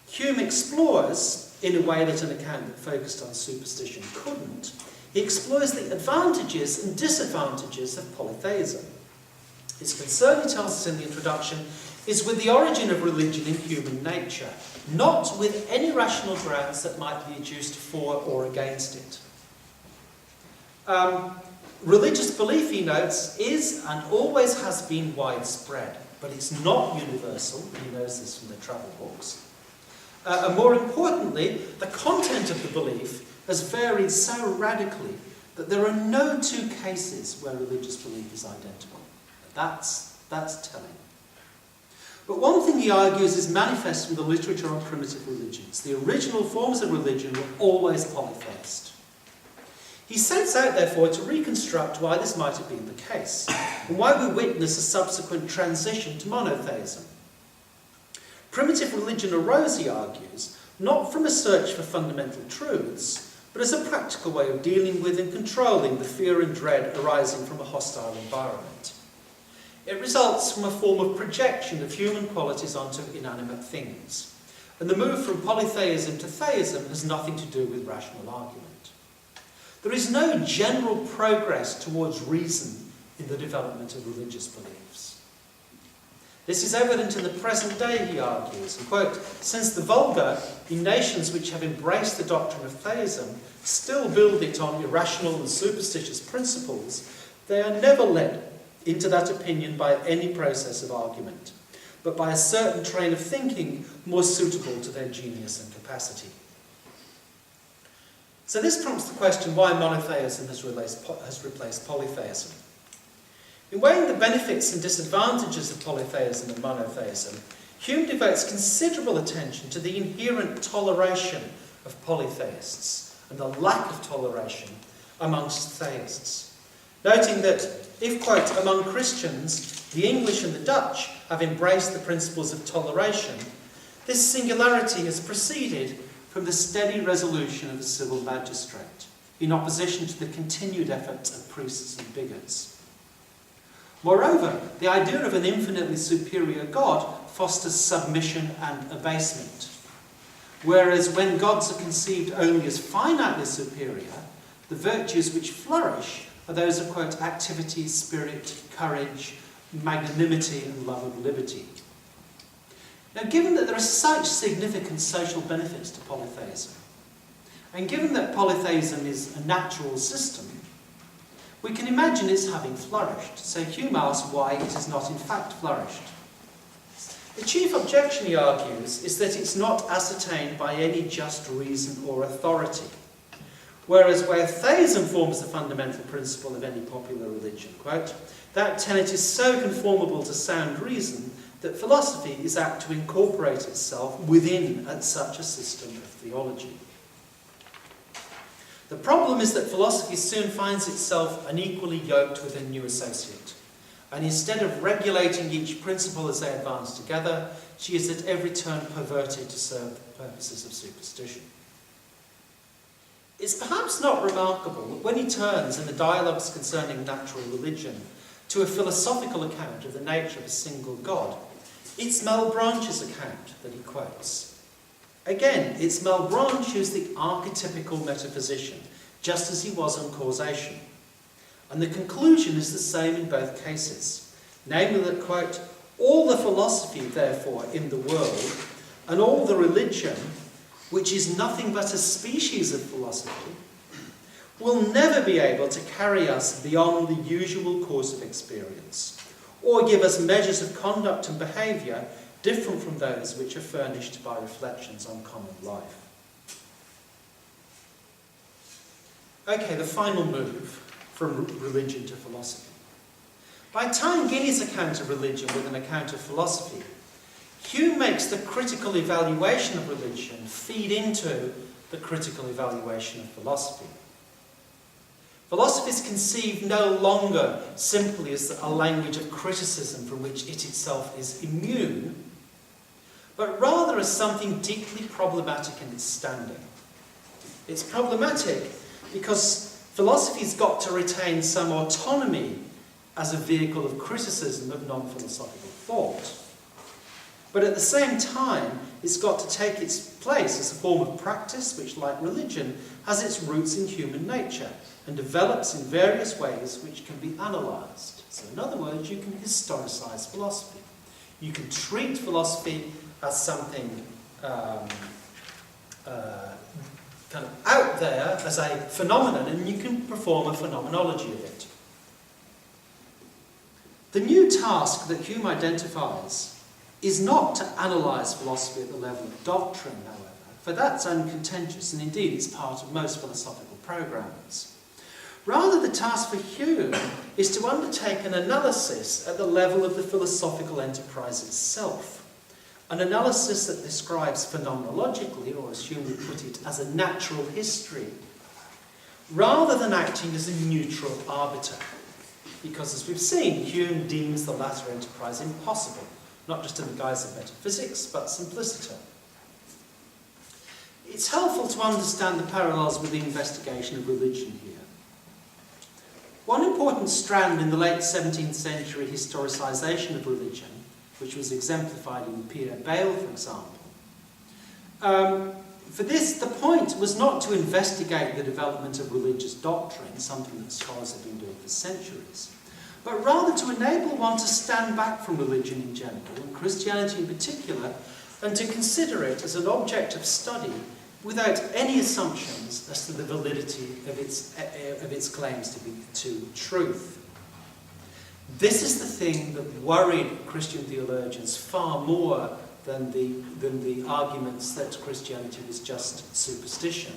Hume explores, in a way that an account that focused on superstition couldn't, he explores the advantages and disadvantages of polytheism. His concern, he tells us in the introduction, is with the origin of religion in human nature, not with any rational grounds that might be adduced for or against it. Religious belief, he notes, is and always has been widespread, but it's not universal. He knows this from the travel books. And more importantly, the content of the belief has varied so radically that there are no two cases where religious belief is identical. That's telling. But one thing he argues is manifest from the literature on primitive religions. The original forms of religion were always polytheist. He sets out, therefore, to reconstruct why this might have been the case, and why we witness a subsequent transition to monotheism. Primitive religion arose, he argues, not from a search for fundamental truths, but as a practical way of dealing with and controlling the fear and dread arising from a hostile environment. It results from a form of projection of human qualities onto inanimate things, and the move from polytheism to theism has nothing to do with rational argument. There is no general progress towards reason in the development of religious beliefs. This is evident in the present day, he argues, and quote, since the vulgar, in nations which have embraced the doctrine of theism, still build it on irrational and superstitious principles, they are never led into that opinion by any process of argument, but by a certain train of thinking more suitable to their genius and capacity. So this prompts the question why monotheism has replaced polytheism. In weighing the benefits and disadvantages of polytheism and monotheism, Hume devotes considerable attention to the inherent toleration of polytheists and the lack of toleration amongst theists, noting that if, quote, among Christians, the English and the Dutch have embraced the principles of toleration, this singularity has proceeded from the steady resolution of the civil magistrate, in opposition to the continued efforts of priests and bigots. Moreover, the idea of an infinitely superior God fosters submission and abasement, whereas when gods are conceived only as finitely superior, the virtues which flourish are those of, quote, activity, spirit, courage, magnanimity, and love of liberty. Now, given that there are such significant social benefits to polytheism, and given that polytheism is a natural system, we can imagine it's having flourished. So Hume asks why it has not in fact flourished. The chief objection, he argues, is that it's not ascertained by any just reason or authority. Whereas where theism forms the fundamental principle of any popular religion, quote, that tenet is so conformable to sound reason that philosophy is apt to incorporate itself within such a system of theology. The problem is that philosophy soon finds itself unequally yoked with a new associate. And instead of regulating each principle as they advance together, she is at every turn perverted to serve the purposes of superstition. It's perhaps not remarkable that when he turns in the dialogues concerning natural religion to a philosophical account of the nature of a single God, it's Malebranche's account that he quotes. Again, it's Malebranche who's the archetypical metaphysician, just as he was on causation. And the conclusion is the same in both cases, namely that, quote, all the philosophy, therefore, in the world, and all the religion, which is nothing but a species of philosophy, will never be able to carry us beyond the usual course of experience, or give us measures of conduct and behaviour different from those which are furnished by reflections on common life. Okay, the final move from religion to philosophy. By tying Guiney's account of religion with an account of philosophy, Hume makes the critical evaluation of religion feed into the critical evaluation of philosophy. Philosophy is conceived no longer simply as a language of criticism from which it itself is immune, but rather as something deeply problematic in its standing. It's problematic because philosophy's got to retain some autonomy as a vehicle of criticism of non-philosophical thought. But at the same time, it's got to take its place as a form of practice which, like religion, has its roots in human nature and develops in various ways which can be analysed. So in other words, you can historicise philosophy. You can treat philosophy as something kind of out there, as a phenomenon, and you can perform a phenomenology of it. The new task that Hume identifies is not to analyse philosophy at the level of doctrine, however, for that's uncontentious, and indeed it's part of most philosophical programmes. Rather, the task for Hume is to undertake an analysis at the level of the philosophical enterprise itself. An analysis that describes phenomenologically, or as Hume would put it, as a natural history, rather than acting as a neutral arbiter. Because, as we've seen, Hume deems the latter enterprise impossible, not just in the guise of metaphysics, but simpliciter. It's helpful to understand the parallels with the investigation of religion here. One important strand in the late 17th century historicisation of religion, which was exemplified in Pierre Bayle, for example. For this, the point was not to investigate the development of religious doctrine, something that scholars have been doing for centuries, but rather to enable one to stand back from religion in general, and Christianity in particular, and to consider it as an object of study without any assumptions as to the validity of its claims to truth. This is the thing that worried Christian theologians far more than the arguments that Christianity was just superstition.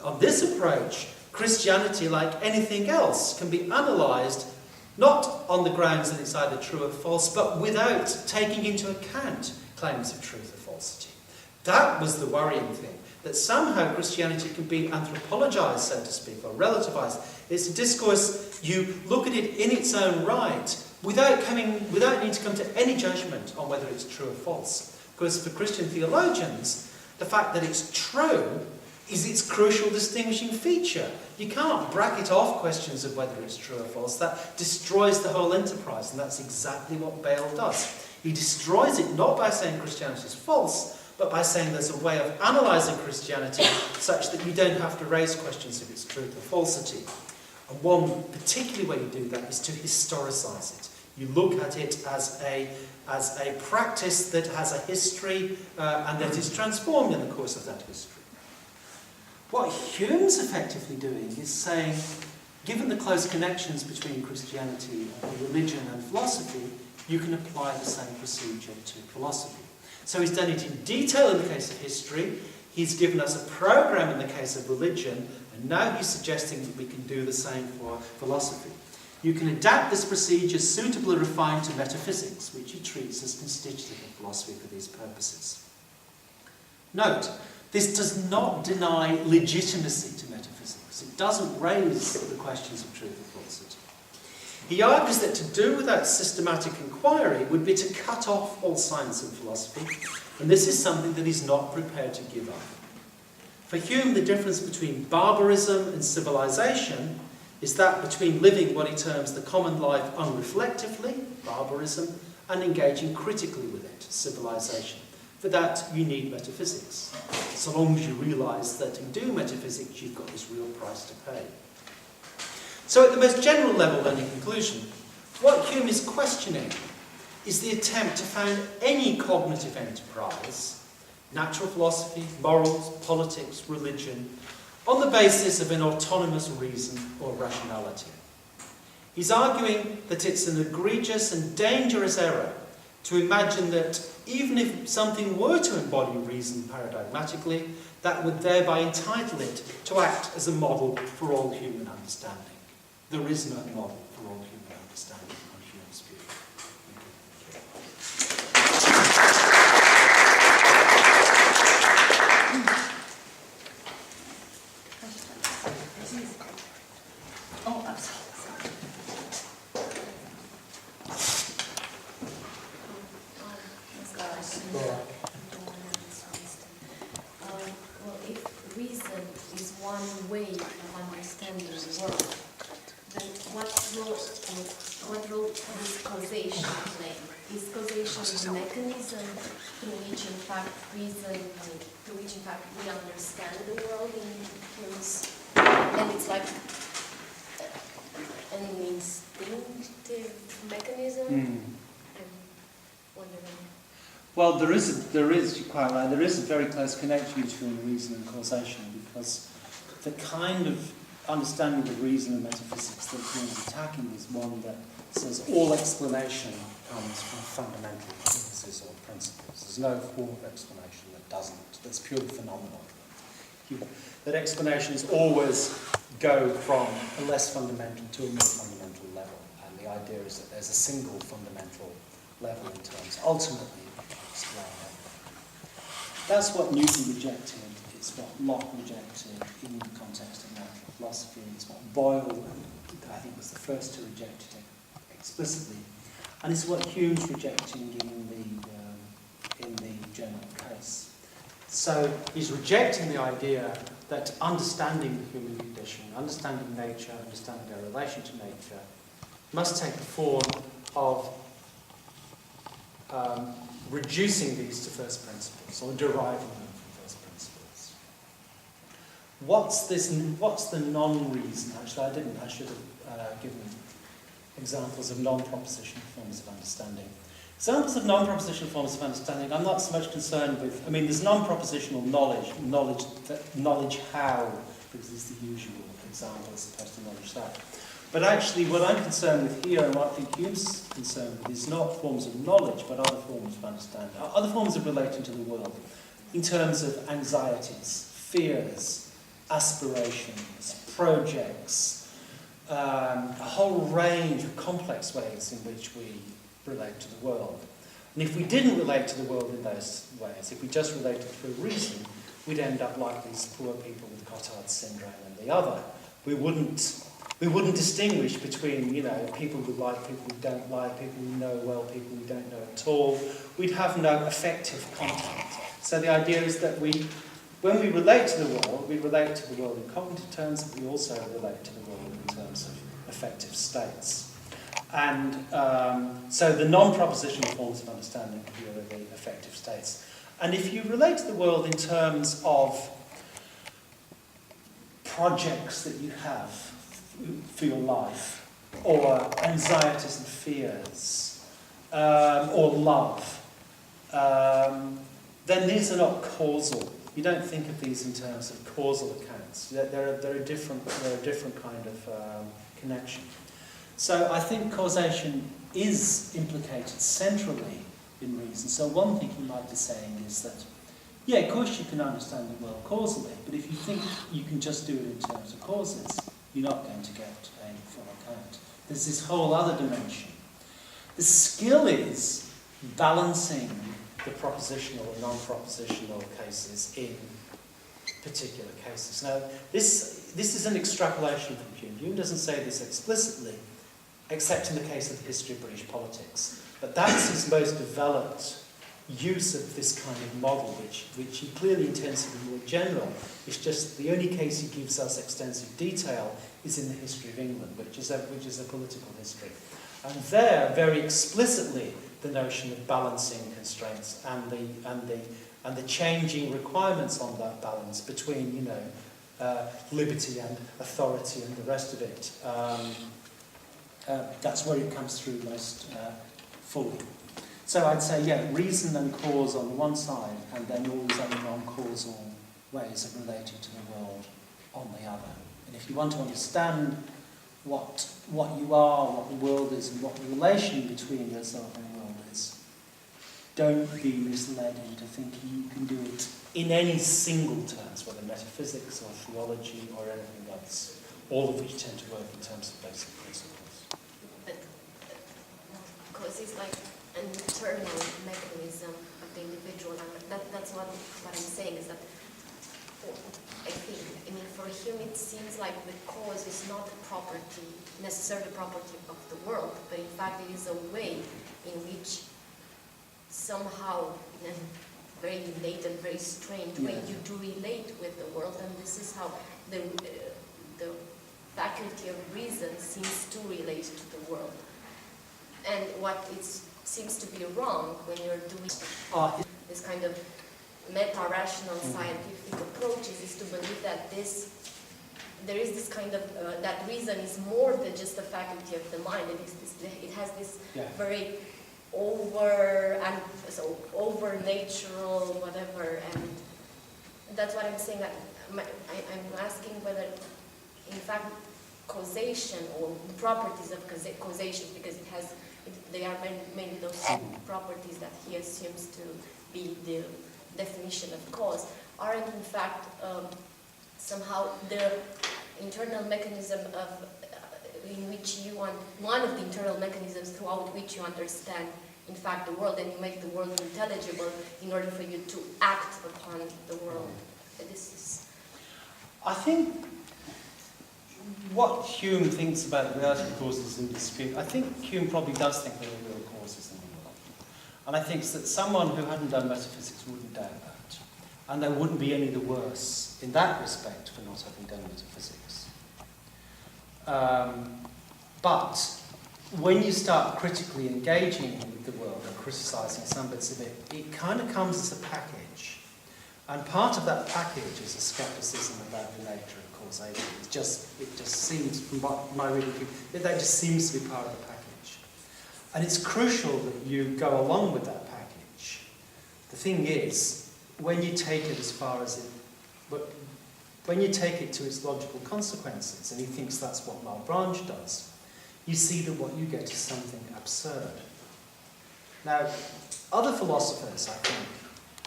On this approach, Christianity, like anything else, can be analysed not on the grounds that it's either true or false, but without taking into account claims of truth or falsity. That was the worrying thing, that somehow Christianity can be anthropologised, so to speak, or relativised. It's a discourse, you look at it in its own right, without needing to come to any judgment on whether it's true or false. Because for Christian theologians, the fact that it's true is its crucial distinguishing feature. You can't bracket off questions of whether it's true or false. That destroys the whole enterprise, and that's exactly what Bayle does. He destroys it not by saying Christianity is false, but by saying there's a way of analysing Christianity such that you don't have to raise questions of its truth or falsity. And one particular way you do that is to historicise it. You look at it as a practice that has a history and that is transformed in the course of that history. What Hume's effectively doing is saying, given the close connections between Christianity and religion and philosophy, you can apply the same procedure to philosophy. So he's done it in detail in the case of history, he's given us a programme in the case of religion, and now he's suggesting that we can do the same for philosophy. You can adapt this procedure suitably refined to metaphysics, which he treats as constitutive of philosophy for these purposes. Note, this does not deny legitimacy to metaphysics. because it doesn't raise the questions of truth and falsity. He argues that to do without systematic inquiry would be to cut off all science and philosophy, and this is something that he's not prepared to give up. For Hume, the difference between barbarism and civilization is that between living what he terms the common life unreflectively, barbarism, and engaging critically with it, civilization. For that, you need metaphysics. So long as you realise that in doing metaphysics, you've got this real price to pay. So at the most general level, then, in conclusion, what Hume is questioning is the attempt to found any cognitive enterprise, natural philosophy, morals, politics, religion, on the basis of an autonomous reason or rationality. He's arguing that it's an egregious and dangerous error to imagine that even if something were to embody reason paradigmatically, that would thereby entitle it to act as a model for all human understanding. There is no model for all human understanding on Hume's view. Oh, absolutely. Well, if reason is one way of understanding the world, then what role does causation play? Is causation the mechanism through which, in fact, through which, in fact, we understand the world in terms, and it's like an instinctive mechanism? I'm wondering. Well, there is, you're quite right, there is a very close connection between reason and causation, because the kind of understanding of reason and metaphysics that Hume's attacking is one that says all explanation comes from fundamental premises or principles. There's no form of explanation that doesn't, that's purely phenomenal. That explanations always go from a less fundamental to a more fundamental level, and the idea is that there's a single fundamental level in terms, ultimately, of explaining. That's what Newton rejected, it's what Locke rejected in the context of natural philosophy, it's what Boyle, I think, was the first to reject it explicitly, and it's what Hume's rejecting in the general case. So he's rejecting the idea that understanding the human condition, understanding nature, understanding our relation to nature, must take the form of reducing these to first principles, or deriving them from first principles. What's the non-reason? Actually, I should have given examples of non-propositional forms of understanding. Examples of non-propositional forms of understanding, I'm not so much concerned with, I mean, there's non-propositional knowledge how, because it's the usual example as opposed to knowledge that. But actually, what I'm concerned with here, and what I think Hume's concerned with, is not forms of knowledge, but other forms of understanding, other forms of relating to the world, in terms of anxieties, fears, aspirations, projects, a whole range of complex ways in which we relate to the world. And if we didn't relate to the world in those ways, if we just related through reason, we'd end up like these poor people with Cotard's syndrome and the other. We wouldn't distinguish between, people we like, people we don't like, people we know well, people we don't know at all. We'd have no effective contact. So the idea is that when we relate to the world, we relate to the world in cognitive terms, but we also relate to the world in terms of affective states. And so the non-propositional forms of understanding here are the affective states. And if you relate to the world in terms of projects that you have for your life, or anxieties and fears, or love, then these are not causal. You don't think of these in terms of causal accounts. They're a different kind of connection. So I think causation is implicated centrally in reason. So one thing you might be saying is that, yeah, of course you can understand the world causally, but if you think you can just do it in terms of causes, you're not going to get a full account. There's this whole other dimension. The skill is balancing the propositional and non-propositional cases in particular cases. Now, this is an extrapolation from Hume. Hume doesn't say this explicitly, except in the case of the history of British politics. But that's his most developed use of this kind of model, which he clearly intends to be more general. It's just the only case he gives us extensive detail is in the history of England, which is a political history. And there, very explicitly, the notion of balancing constraints and the changing requirements on that balance between, liberty and authority and the rest of it. That's where it comes through most fully. So I'd say, reason and cause on one side, and then all these other non-causal ways of relating to the world on the other. And if you want to understand what you are, what the world is, and what the relation between yourself and the world is, don't be misled into thinking you can do it in any single terms, whether metaphysics or theology or anything else, all of which tend to work in terms of basic principles. But because it's like an internal mechanism of the individual, and that's what I'm saying is that I think, for Hume it seems like the cause is not necessarily property of the world, but in fact it is a way in which somehow, in a very innate and very strange way, you do relate with the world, and this is how the faculty of reason seems to relate to the world. And what seems to be wrong when you're doing this kind of meta-rational scientific approaches is to believe that there is this kind of, that reason is more than just a faculty of the mind. It has this very over-natural, whatever, and that's what I'm saying. I'm asking whether, in fact, causation or the properties of causation, because they are mainly those properties that he assumes to be the definition of cause, aren't in fact somehow the internal mechanism in which you want, one of the internal mechanisms throughout which you understand in fact the world, and you make the world intelligible in order for you to act upon the world. I think what Hume thinks about the reality of causes in dispute, I think Hume probably does think there are real causes in the world. And I think that someone who hadn't done metaphysics wouldn't doubt that. And they wouldn't be any the worse in that respect for not having done metaphysics. But when you start critically engaging with the world and criticising some bits of it, it kind of comes as a package. And part of that package is a scepticism about the nature of causation. It just seems, from my reading, that just seems to be part of the package. And it's crucial that you go along with that package. The thing is, when you take it as far as it, but when you take it to its logical consequences, and he thinks that's what Malebranche does, you see that what you get is something absurd. Now, other philosophers, I think,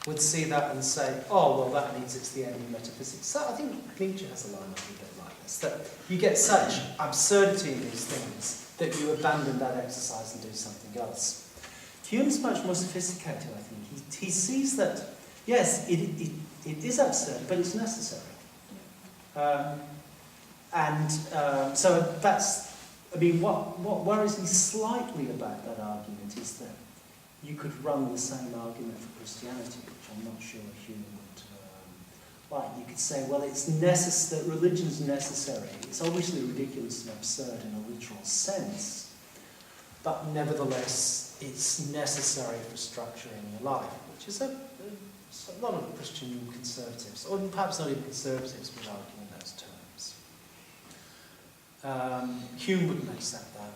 would see that and say, oh, well, that means it's the end of metaphysics. So I think Nietzsche has a line a little bit like this, that you get such absurdity in these things that you abandon that exercise and do something else. Hume's much more sophisticated, I think. He sees that, yes, it is absurd, but it's necessary. So that's, what worries me slightly about that argument is that you could run the same argument for Christianity, which I'm not sure Hume would like. You could say, well, it's that religion's necessary. It's obviously ridiculous and absurd in a literal sense, but nevertheless, it's necessary for structuring your life, which is a lot of Christian conservatives, or perhaps not even conservatives, would argue in those terms. Hume wouldn't accept that.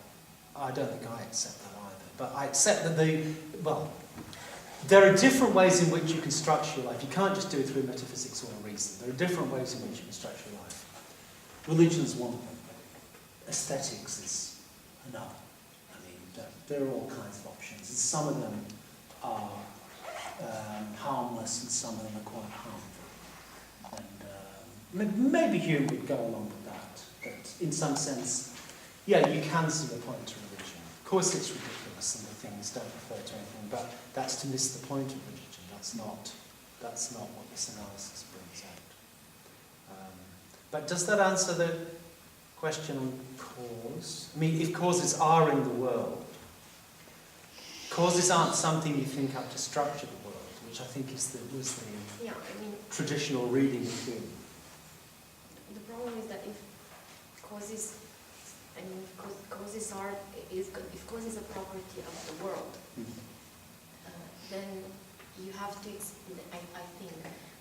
I don't think I accept that either. But I accept that there are different ways in which you can structure your life. You can't just do it through metaphysics or reason. There are different ways in which you can structure your life. Religion is one of them. Aesthetics is another. There are all kinds of options. And some of them are harmless and some of them are quite harmful. And maybe Hume would go along with that. That in some sense, you can see the point to religion. Of course it's ridiculous and the things don't refer to anything, but that's to miss the point of religion. That's not what this analysis brings out. But does that answer the question on cause? I mean, if causes are in the world, causes aren't something you think up to structure the world, which I think was the Yeah, I mean, traditional reading of Hume. the problem is that if causes, I mean, causes are, if cause is a property of the world, then you have to explain, I think,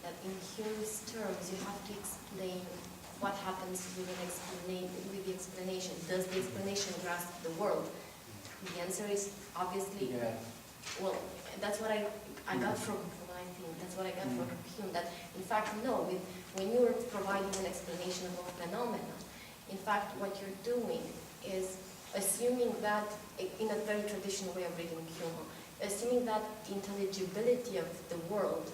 that in Hume's terms, you have to explain what happens with the explanation. Does the explanation grasp the world? The answer is obviously, well, that's what I got from, I think, that's what I got from Hume, that in fact, no, when you're providing an explanation of a phenomenon, in fact, what you're doing is assuming that, in a very traditional way of reading Hume, assuming that intelligibility of the world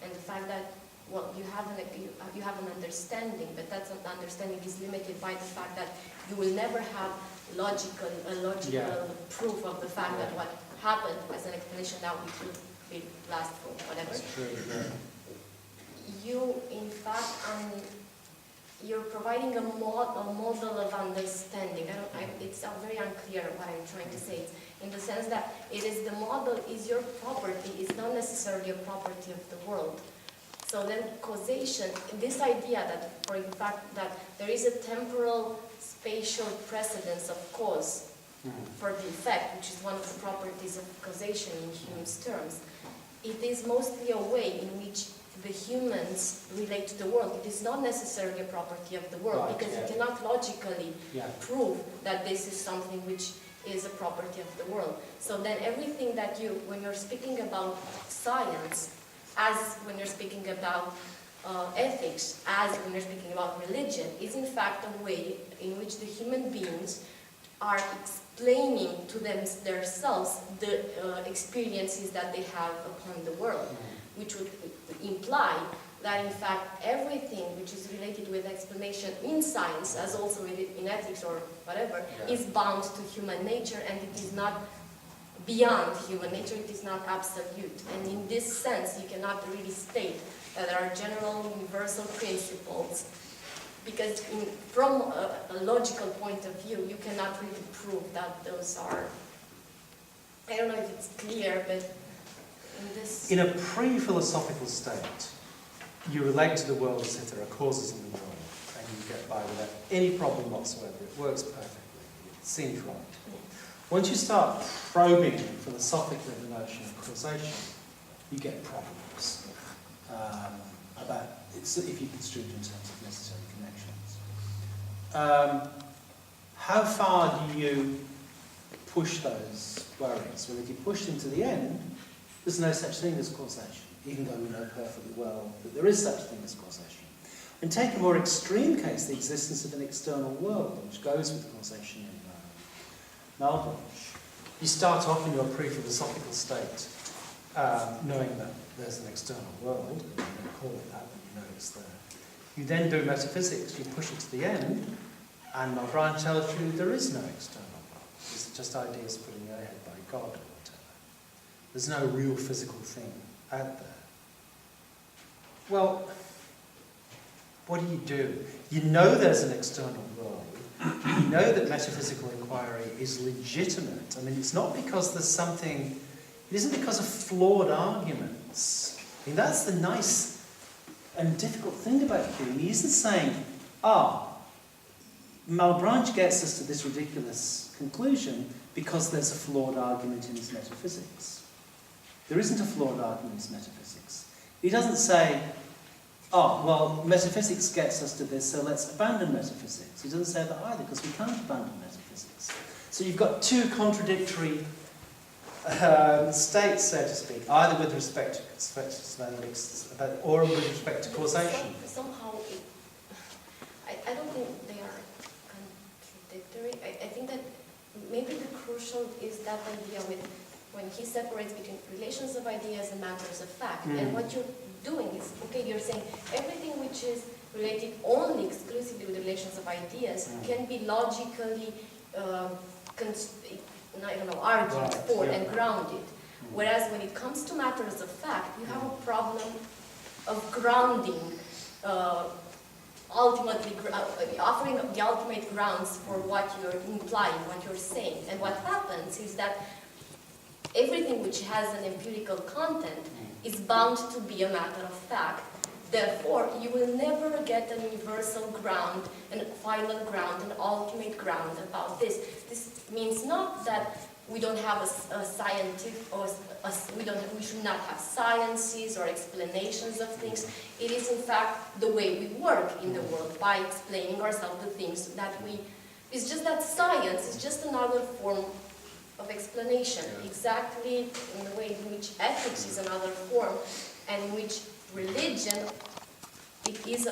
and the fact that, well, you have an understanding, but that understanding is limited by the fact that you will never have a logical proof of the fact that what happened as an explanation now it will be last for whatever. That's true, yeah. You, in fact, you're providing a model of understanding. It's very unclear what I'm trying to say. It's in the sense that it is the model is your property, it's not necessarily a property of the world. So then causation, this idea that, for in fact, that there is a temporal spatial precedence of cause for the effect, which is one of the properties of causation in Hume's terms, it is mostly a way in which the humans relate to the world. It is not necessarily a property of the world, because you cannot logically prove that this is something which is a property of the world. So then everything that when you're speaking about science, as when you're speaking about ethics, as when you're speaking about religion, is in fact a way in which the human beings are explaining to themselves the experiences that they have upon the world, which would imply that in fact everything which is related with explanation in science, as also in ethics or whatever, is bound to human nature, and it is not beyond human nature, it is not absolute. And in this sense, you cannot really state that there are general universal principles, because from a logical point of view, you cannot really prove that those are, I don't know if it's clear, but in a pre-philosophical state, you relate to the world as if there are causes in the world, and you get by without any problem whatsoever. It works perfectly. It seems right. Once you start probing philosophically the notion of causation, you get problems about if you construe it in terms of necessary connections. How far do you push those worries? Well, if you push them to the end, there's no such thing as causation, even though we know perfectly well that there is such a thing as causation. And take a more extreme case, the existence of an external world, which goes with causation in Malebranche. You start off in your pre-philosophical state, knowing that there's an external world, and you don't call it that, but you know it's there. You then do metaphysics, you push it to the end, and Malebranche tells you there is no external world. It's just ideas put in your head by God or whatever. There's no real physical thing out there. Well, what do? You know there's an external world. You know that metaphysical inquiry is legitimate. I mean, it's not because there's something, it isn't because of flawed arguments. I mean, that's the nice and difficult thing about Hume. He isn't saying, Malebranche gets us to this ridiculous conclusion because there's a flawed argument in his metaphysics. There isn't a flawed argument in his metaphysics. He doesn't say, well, metaphysics gets us to this, so let's abandon metaphysics. He doesn't say that either, because we can't abandon metaphysics. So you've got two contradictory states, so to speak, either with respect to analytics or with respect to causation. Somehow, I don't think they are contradictory. I think that maybe the crucial is that idea when he separates between relations of ideas and matters of fact. And what you're doing is, you're saying everything which is related only exclusively with relations of ideas can be logically argued for and grounded. Whereas when it comes to matters of fact, you have a problem of grounding offering the ultimate grounds for what you're implying, what you're saying. And what happens is that everything which has an empirical content is bound to be a matter of fact. Therefore, you will never get an universal ground, a final ground, an ultimate ground about this. This means not that we don't have a scientific, or we should not have sciences or explanations of things. It is in fact the way we work in the world, by explaining ourselves the things that it's just that science is just another form of explanation, exactly in the way in which ethics is another form, and in which religion, it is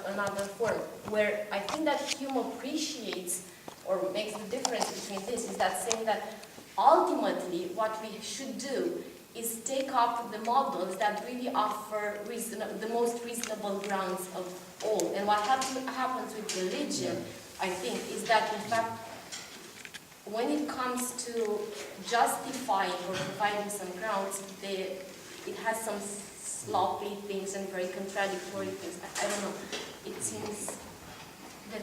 another form. Where I think that Hume appreciates or makes the difference between this is that saying that ultimately what we should do is take up the models that really offer the most reasonable grounds of all. And what happens with religion, I think, is that in fact, when it comes to justifying or providing some grounds, it has some sloppy things and very contradictory things. I don't know. It seems that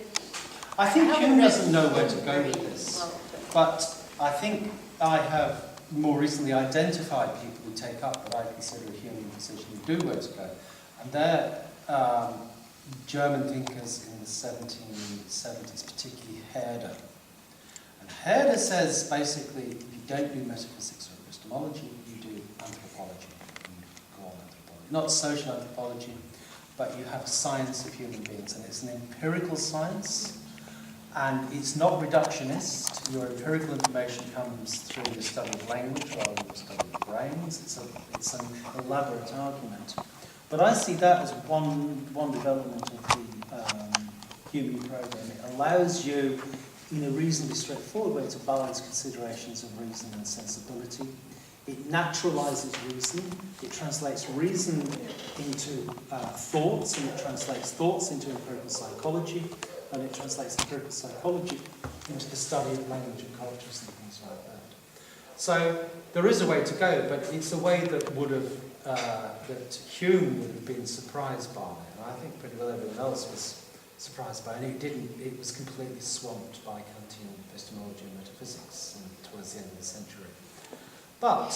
I think Hume doesn't know where to go with this, but I think I have more recently identified people who take up what I consider a Humean position, who do where to go, and they're German thinkers in the 1770s, particularly Herder. And Herder says basically, if you don't do metaphysics or epistemology, you do anthropology. You go on anthropology. Not social anthropology, but you have a science of human beings, and it's an empirical science, and it's not reductionist. Your empirical information comes through the study of language rather than the study of brains. It's an elaborate argument. But I see that as one development of the Humean program. It allows you, in a reasonably straightforward way, to balance considerations of reason and sensibility. It naturalizes reason. It translates reason into thoughts, and it translates thoughts into empirical psychology, and it translates empirical psychology into the study of language and cultures and things like that. So there is a way to go, but it's a way that would have that Hume would have been surprised by, and I think pretty well everyone else was surprised by, and it didn't. It was completely swamped by Kantian epistemology and metaphysics towards the end of the century. But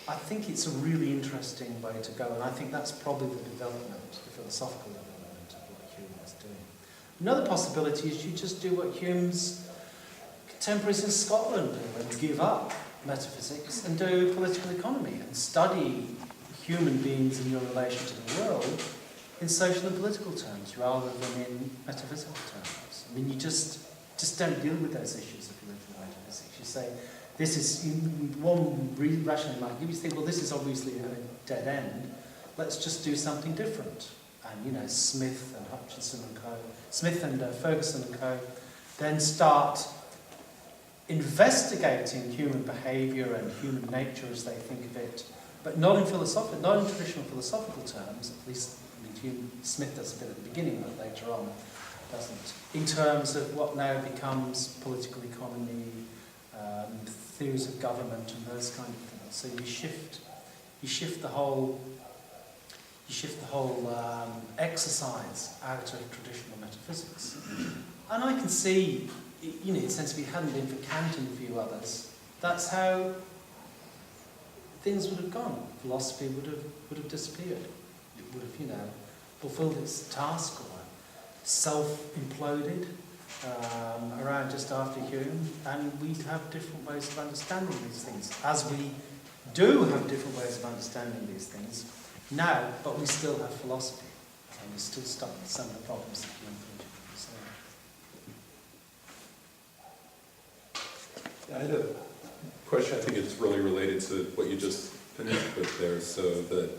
I think it's a really interesting way to go, and I think that's probably the development, the philosophical development of what Hume was doing. Another possibility is you just do what Hume's contemporaries in Scotland do and give up metaphysics and do political economy and study human beings in your relation to the world in social and political terms rather than in metaphysical terms. I mean, you just don't deal with those issues if you live in metaphysics. You say, this is, one rational might give you think, well, this is obviously a dead end. Let's just do something different. And, you know, Smith and Hutchinson and co, Smith and Ferguson and co, then start investigating human behaviour and human nature as they think of it, but not in traditional philosophical terms. At least, I mean, Smith does a bit at the beginning, but later on doesn't. In terms of what now becomes political economy, theories of government, and those kind of things. So you shift the whole exercise out of traditional metaphysics. And I can see, you know, since we hadn't been for Kant and a few others, that's how things would have gone. Philosophy would have disappeared. It would have, you know, fulfilled its task or self-imploded around just after Hume, and we'd have different ways of understanding these things, as we do have different ways of understanding these things now, but we still have philosophy, and we still stuck with some of the problems that Hume solved. I had a question. I think it's really related to what you just finished with there. So that,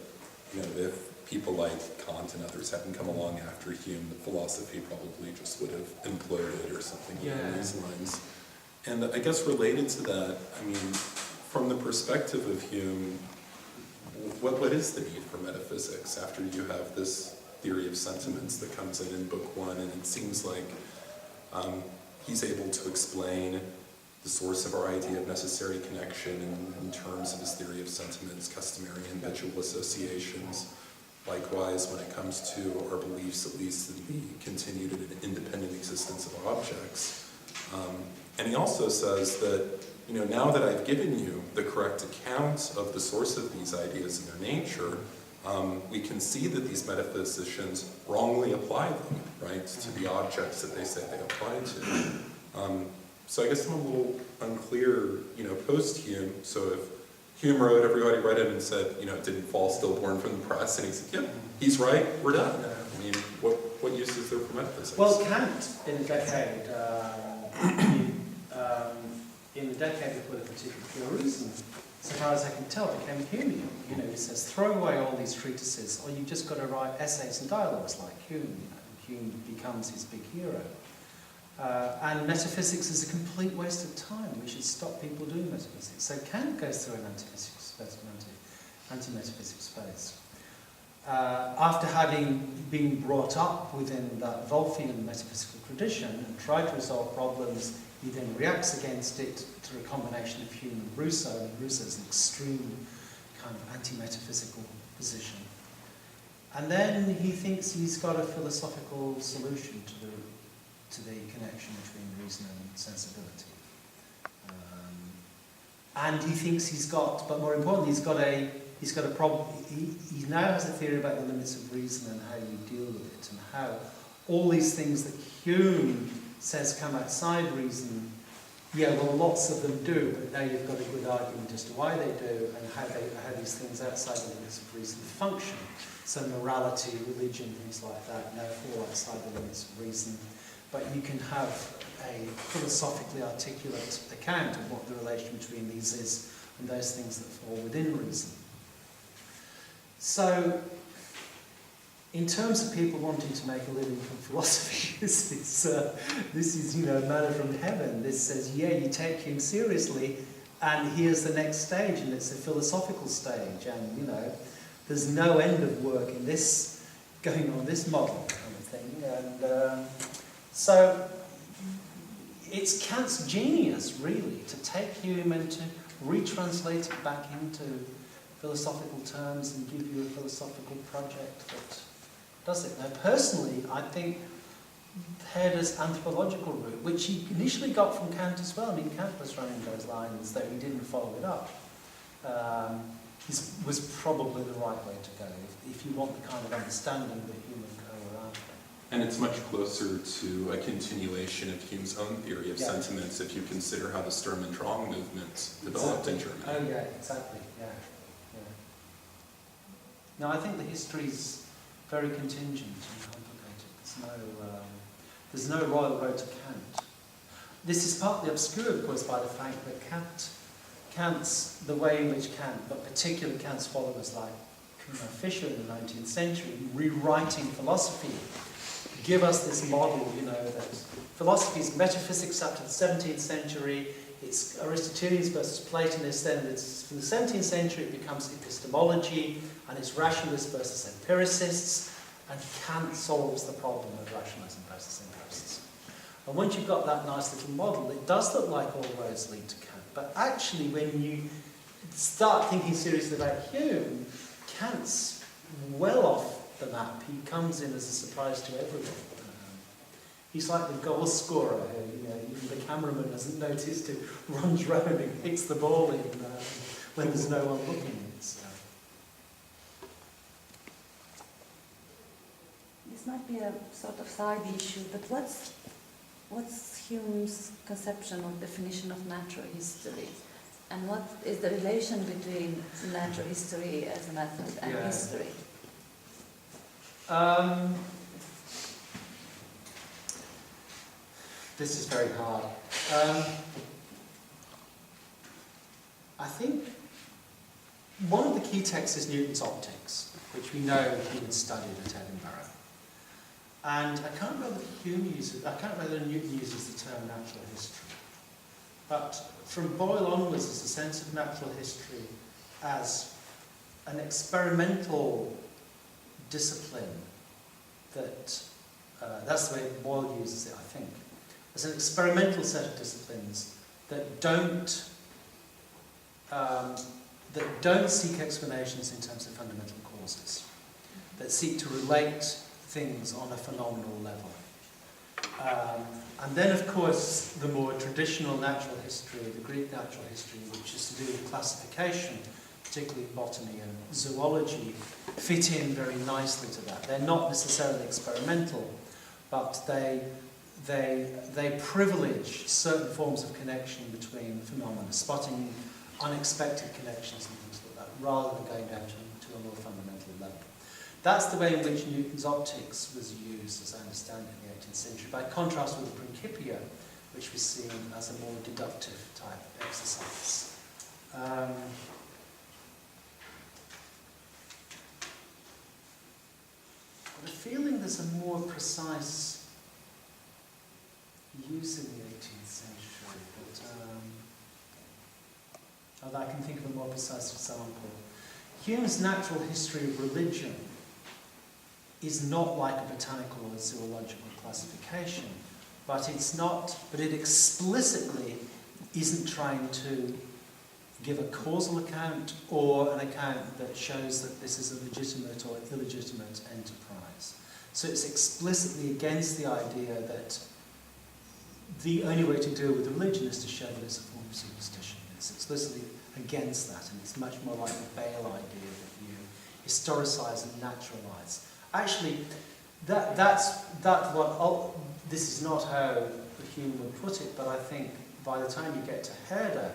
you know, if people like Kant and others hadn't come along after Hume, the philosophy probably just would have imploded or something along these lines. And I guess related to that, I mean, from the perspective of Hume, what is the need for metaphysics after you have this theory of sentiments that comes in Book 1, and it seems like he's able to explain the source of our idea of necessary connection in terms of his theory of sentiments, customary and habitual associations. Likewise, when it comes to our beliefs, at least in the continued and independent existence of objects. And he also says that, now that I've given you the correct account of the source of these ideas and their nature, we can see that these metaphysicians wrongly apply them, right, to the objects that they say they apply to. So I guess I'm a little unclear, post-Hume. So if Hume wrote, everybody read it and said, it didn't fall stillborn from the press, and he said, yep, he's right, we're done. I mean, what use is there for metaphysics? Well, Kant, in the decade, of political pure reason, so far as I can tell, became Humean. He says, throw away all these treatises, or you've just got to write essays and dialogues like Hume. Hume becomes his big hero. And metaphysics is a complete waste of time. We should stop people doing metaphysics. So Kant goes through an anti-metaphysics phase. After having been brought up within that Wolffian metaphysical tradition and tried to resolve problems, he then reacts against it through a combination of Hume and Rousseau. And Rousseau's an extreme kind of anti-metaphysical position. And then he thinks he's got a philosophical solution to the connection between reason and sensibility. And he thinks he's got, but more importantly, he's got a problem. He now has a theory about the limits of reason and how you deal with it, and how all these things that Hume says come outside reason, lots of them do, but now you've got a good argument as to why they do and how these things outside the limits of reason function. So morality, religion, things like that now fall outside the limits of reason. But you can have a philosophically articulate account of what the relation between these is and those things that fall within reason. So, in terms of people wanting to make a living from philosophy, this is manna from heaven. This says, you take him seriously, and here's the next stage, and it's a philosophical stage, and there's no end of work in this going on this model kind of thing, and. So, it's Kant's genius, really, to take Hume and to retranslate it back into philosophical terms and give you a philosophical project that does it. Now, personally, I think Herder's anthropological route, which he initially got from Kant as well. I mean, Kant was running those lines, though he didn't follow it up. Was probably the right way to go, if you want the kind of understanding that Hume and co were after. And it's much closer to a continuation of Hume's own theory of sentiments if you consider how the Sturm und Drang movement developed in Germany. Oh yeah, exactly, yeah. Now I think the history's very contingent and complicated. There's no royal road to Kant. This is partly obscured, of course, by the fact that Kant's, the way in which Kant, but particularly Kant's followers like Fischer in the 19th century, rewriting philosophy, give us this model, that philosophy is metaphysics up to the 17th century, it's Aristotelians versus Platonists, then it's from the 17th century it becomes epistemology, and it's rationalists versus empiricists, and Kant solves the problem of rationalism versus empiricists. And once you've got that nice little model, it does look like all roads lead to Kant. But actually, when you start thinking seriously about Hume, Kant's well off the map. He comes in as a surprise to everyone. He's like the goal scorer who, even the cameraman hasn't noticed, who runs round and kicks the ball in when there's no one looking. This might be a sort of side issue, but what's Hume's conception or definition of natural history? And what is the relation between natural history as a method and history? This is very hard. I think one of the key texts is Newton's Optics, which we know Hume studied at Edinburgh. And I can't remember whether Newton uses the term natural history. But from Boyle onwards, there's a sense of natural history as an experimental discipline that, that's the way Boyle uses it, I think, as an experimental set of disciplines that don't seek explanations in terms of fundamental causes. that seek to relate things on a phenomenal level. And then, of course, the more traditional natural history, the Greek natural history, which is to do with classification, particularly botany and zoology, fit in very nicely to that. They're not necessarily experimental, but they privilege certain forms of connection between phenomena, spotting unexpected connections and things like that, rather than going down to a more fundamental level. That's the way in which Newton's optics was used, as I understand it, in the 18th century, by contrast with the Principia, which was seen as a more deductive type exercise. I've got a feeling there's a more precise use in the 18th century, but although I can think of a more precise example. Hume's natural history of religion is not like a botanical or zoological classification, but it explicitly isn't trying to give a causal account or an account that shows that this is a legitimate or illegitimate enterprise. So it's explicitly against the idea that the only way to deal with religion is to show that it's a form of superstition. It's explicitly against that, and it's much more like the Bale idea that you historicise and naturalise. Actually, this is not how Hume would put it, but I think by the time you get to Herder,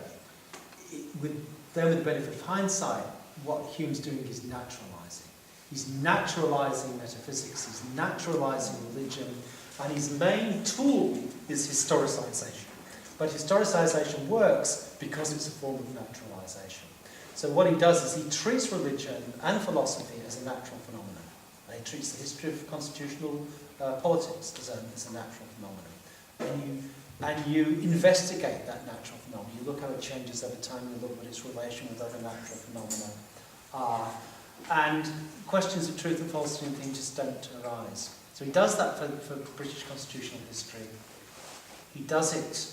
with the benefit of hindsight, what Hume's doing is naturalising. He's naturalising metaphysics, he's naturalising religion, and his main tool is historicisation. But historicisation works because it's a form of naturalisation. So what he does is he treats religion and philosophy as a natural phenomenon. And he treats the history of constitutional politics as a natural phenomenon. And you investigate that natural phenomenon. You look how it changes over time, you look at its relation with other natural phenomena. And questions of truth and falsity and things just don't arise. So he does that for British constitutional history. He does it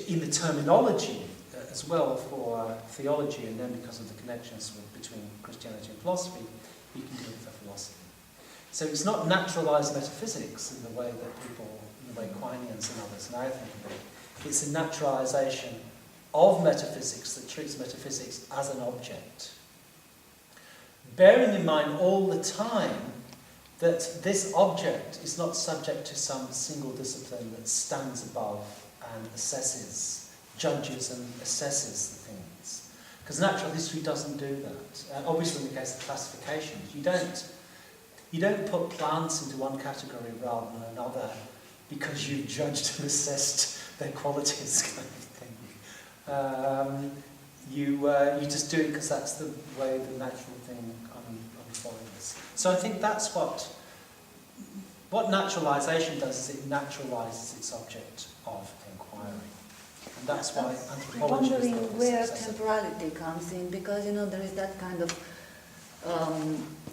in the terminology as well for theology, and then because of the connections between Christianity and philosophy, he can do it for philosophy. So it's not naturalised metaphysics in the way that people, in the way Quinians and others now think of it. It's a naturalisation of metaphysics that treats metaphysics as an object. Bearing in mind all the time that this object is not subject to some single discipline that stands above and judges and assesses the things. Because natural history doesn't do that. Obviously in the case of classifications, you don't put plants into one category rather than another because you've judged and assessed their qualities, kind of thing. You just do it because that's the way the natural thing unfolds. So I think that's what naturalisation does, is it naturalises its object of inquiry. And that's why anthropology wondering is where temporality comes in, because there is that kind of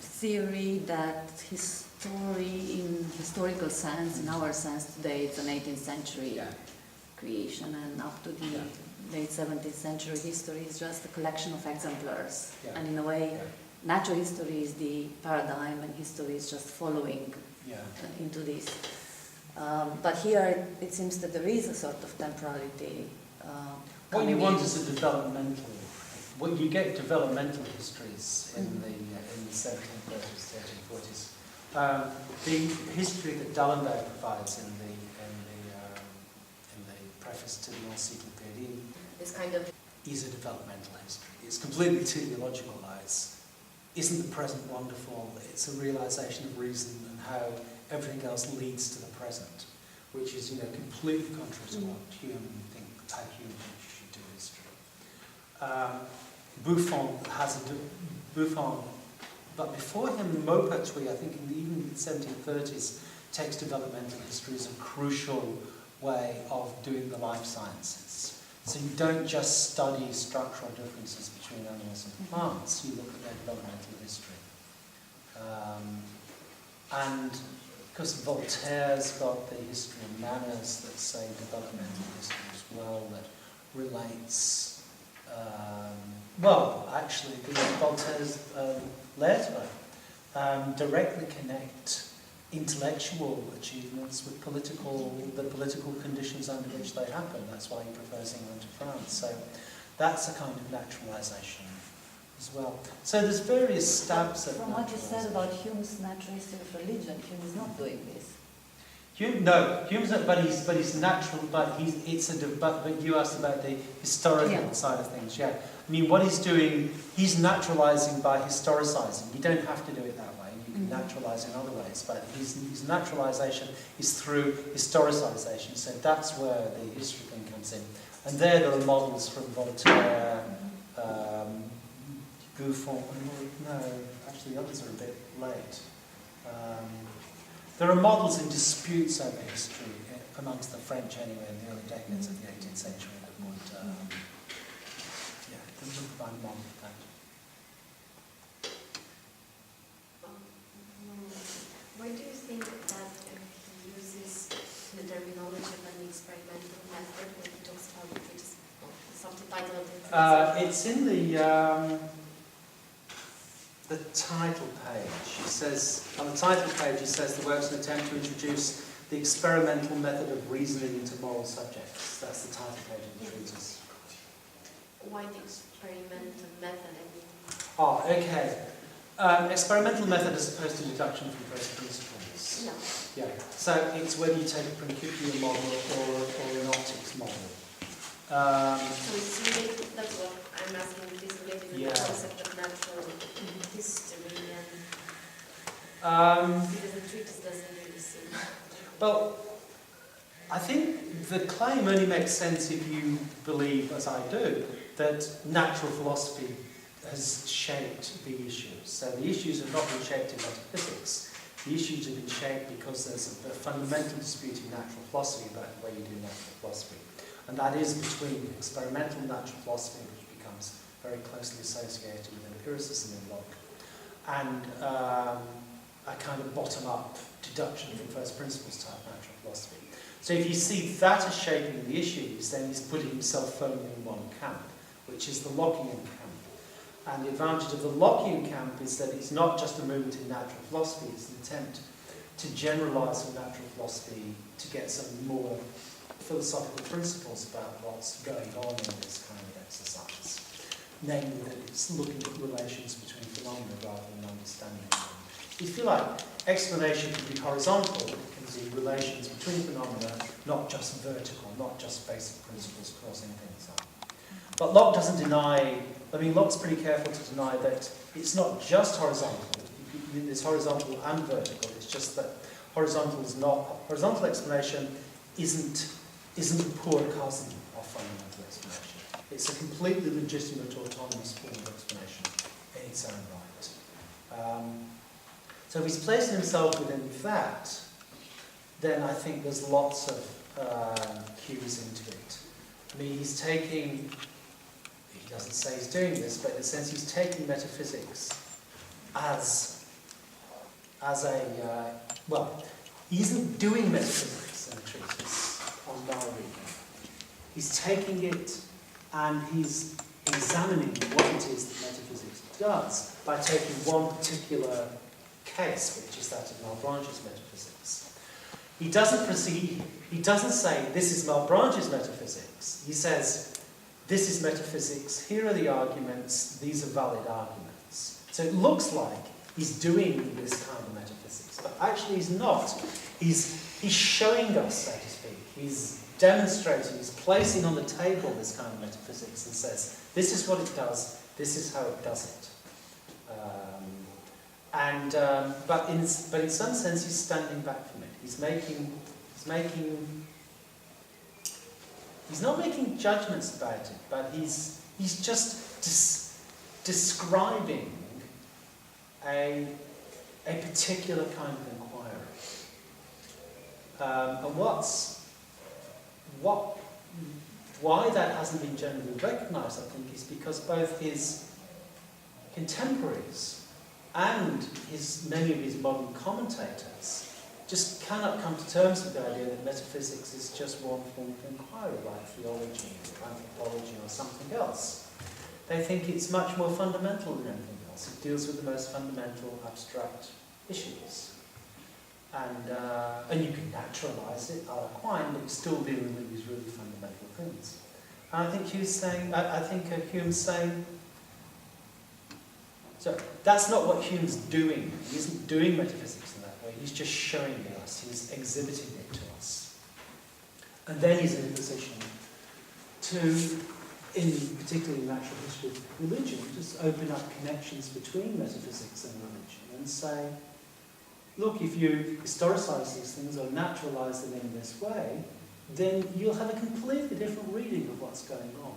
theory that history in historical sense, in our sense today, it's an 18th century creation, and up to the late 17th century history is just a collection of exemplars. And in a way, natural history is the paradigm, and history is just following into this. But here it seems that there is a sort of temporality. What you want is a developmental. Well, you get developmental histories in the 1730s, 1340s. The history that D'Alembert provides in the preface to the Encyclopédie is a developmental history. It's completely teleological. Isn't the present wonderful? It's a realisation of reason and how everything else leads to the present, which is completely contrary to what how Hume thinks you should do history. Buffon, but before him, Maupertuis, I think even in the 1730s, takes developmental history as a crucial way of doing the life sciences. So you don't just study structural differences between animals and plants, you look at their developmental history. And because Voltaire's got the history of manners that say developmental history as well, that relates, actually, Voltaire's letter directly connect intellectual achievements with the political conditions under which they happen. That's why he prefers England to France. So that's a kind of naturalisation as well. So there's various stabs at From what you said about Hume's natural history of religion, Hume is not doing this. Hume's not, but he's natural. But you asked about the historical side of things. Yeah, I mean, what he's doing, he's naturalising by historicising. You don't have to do it that way. You can naturalise in other ways, but his naturalisation is through historicisation. So that's where the history thing comes in. And there are models from Voltaire, Buffon. No, actually, the others are a bit late. There are models in disputes over history amongst the French anyway in the early decades of the 18th century that would provide a model for that. Why do you think that he uses the terminology of an experimental method when he talks about it, which is subtitle of the It's in the title page. He says, on the title page, he says the work's an attempt to introduce the experimental method of reasoning into moral subjects. That's the title page of the treatise. Why the experimental method? Oh, okay. Experimental method as opposed to deduction from first principles. No. Yeah. So it's whether you take a principial model or an optics model. So it's related, that's what I'm asking, it is related to the concept of natural history and because the treatise doesn't really seem... Well, I think the claim only makes sense if you believe, as I do, that natural philosophy has shaped the issues. So the issues have not been shaped in metaphysics. The issues have been shaped because there's a fundamental dispute in natural philosophy about the way you do natural philosophy. And that is between experimental natural philosophy, which becomes very closely associated with empiricism in Locke, and a kind of bottom-up deduction from first principles type natural philosophy. So if you see that as shaping the issues, then he's putting himself firmly in one camp, which is the Lockean camp. And the advantage of the Lockean camp is that it's not just a movement in natural philosophy, it's an attempt to generalise from natural philosophy to get some more philosophical principles about what's going on in this kind of exercise. Namely that it's looking at relations between phenomena rather than understanding them. If you like, explanation can be horizontal, it can be relations between phenomena, not just vertical, not just basic principles causing things up. But Locke doesn't deny, I mean, Locke's pretty careful to deny that it's not just horizontal, it's horizontal and vertical, it's just that horizontal explanation isn't a poor cousin of fundamental explanation. It's a completely legitimate autonomous form of explanation in its own right. So if he's placing himself within that, then I think there's lots of cues into it. I mean, he's taking, he doesn't say he's doing this, but in a sense he's taking metaphysics as a, well, he isn't doing metaphysics in the treatise on diary. He's taking it and he's examining what it is that metaphysics does by taking one particular case, which is that of Malebranche's metaphysics. He doesn't proceed, he doesn't say, this is Malebranche's metaphysics. He says, this is metaphysics, here are the arguments, these are valid arguments. So it looks like he's doing this kind of metaphysics, but actually he's not. He's showing us, so to speak. He's demonstrating, he's placing on the table this kind of metaphysics and says, this is what it does, this is how it does it. But in some sense he's standing back from it. He's not making judgments about it, but he's just describing a particular kind of inquiry. And why that hasn't been generally recognised, I think, is because both his contemporaries and many of his modern commentators just cannot come to terms with the idea that metaphysics is just one form of inquiry, like theology or anthropology or something else. They think it's much more fundamental than anything philosophicals. It deals with the most fundamental abstract issues. And you can naturalise it, a la Quine, but you're still dealing with these really fundamental things. And I think Hume's saying, so that's not what Hume's doing. He isn't doing metaphysics in that way. He's just showing it us. He's exhibiting it to us. And then he's in a position to, particularly in natural history of religion, just open up connections between metaphysics and religion and say, look, if you historicise these things or naturalise them in this way, then you'll have a completely different reading of what's going on.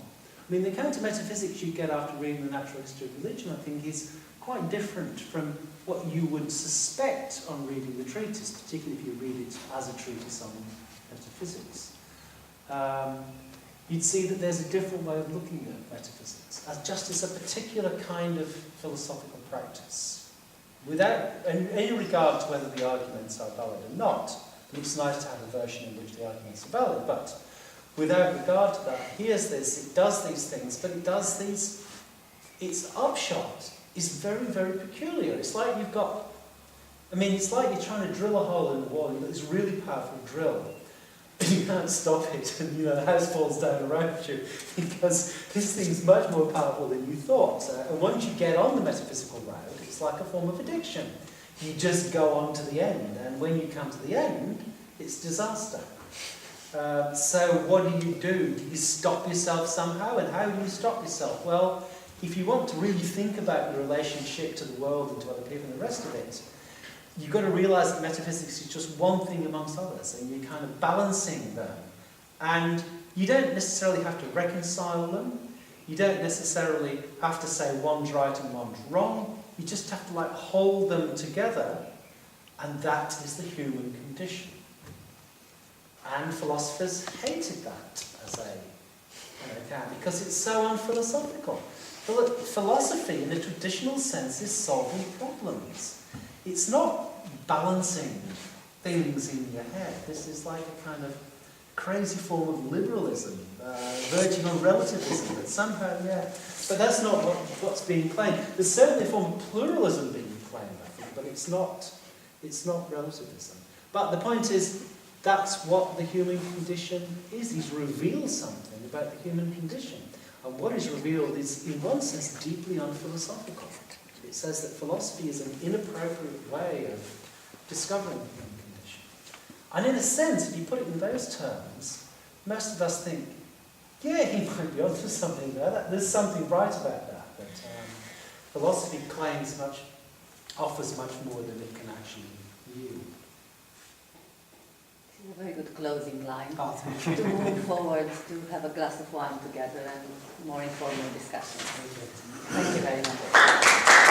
I mean, the kind of metaphysics you get after reading the natural history of religion, I think, is quite different from what you would suspect on reading the treatise, particularly if you read it as a treatise on metaphysics. You'd see that there's a different way of looking at metaphysics, as just as a particular kind of philosophical practice, without any regard to whether the arguments are valid or not. It's nice to have a version in which the arguments are valid, but without regard to that, here's this, it does these things, but it does these, its upshot is very, very peculiar. It's like you've got, it's like you're trying to drill a hole in the wall, you've got this really powerful drill, and you can't stop it, and the house falls down around you, because this thing's much more powerful than you thought. And once you get on the metaphysical route, it's like a form of addiction. You just go on to the end, and when you come to the end, it's disaster. So what do? Do you stop yourself somehow? And how do you stop yourself? Well, if you want to really think about your relationship to the world and to other people and the rest of it, you've got to realise that metaphysics is just one thing amongst others, and you're kind of balancing them. And you don't necessarily have to reconcile them. You don't necessarily have to say one's right and one's wrong. You just have to hold them together, and that is the human condition. And philosophers hated that as an account because it's so unphilosophical. Philosophy, in a traditional sense, is solving problems. It's not balancing things in your head. This is like a kind of crazy form of liberalism, verging on relativism, that somehow, but that's not what's being claimed. There's certainly a form of pluralism being claimed, I think, but it's not relativism. But the point is, that's what the human condition is. He's revealed something about the human condition. And what is revealed is, in one sense, deeply unphilosophical. It says that philosophy is an inappropriate way of discovering the human condition. And in a sense, if you put it in those terms, most of us think, yeah, he might be onto something there. There's something right about that. But philosophy offers much more than it can actually yield. This is a very good closing line. Oh, thank you. To move forward, to have a glass of wine together and more informal discussions. Thank you very much.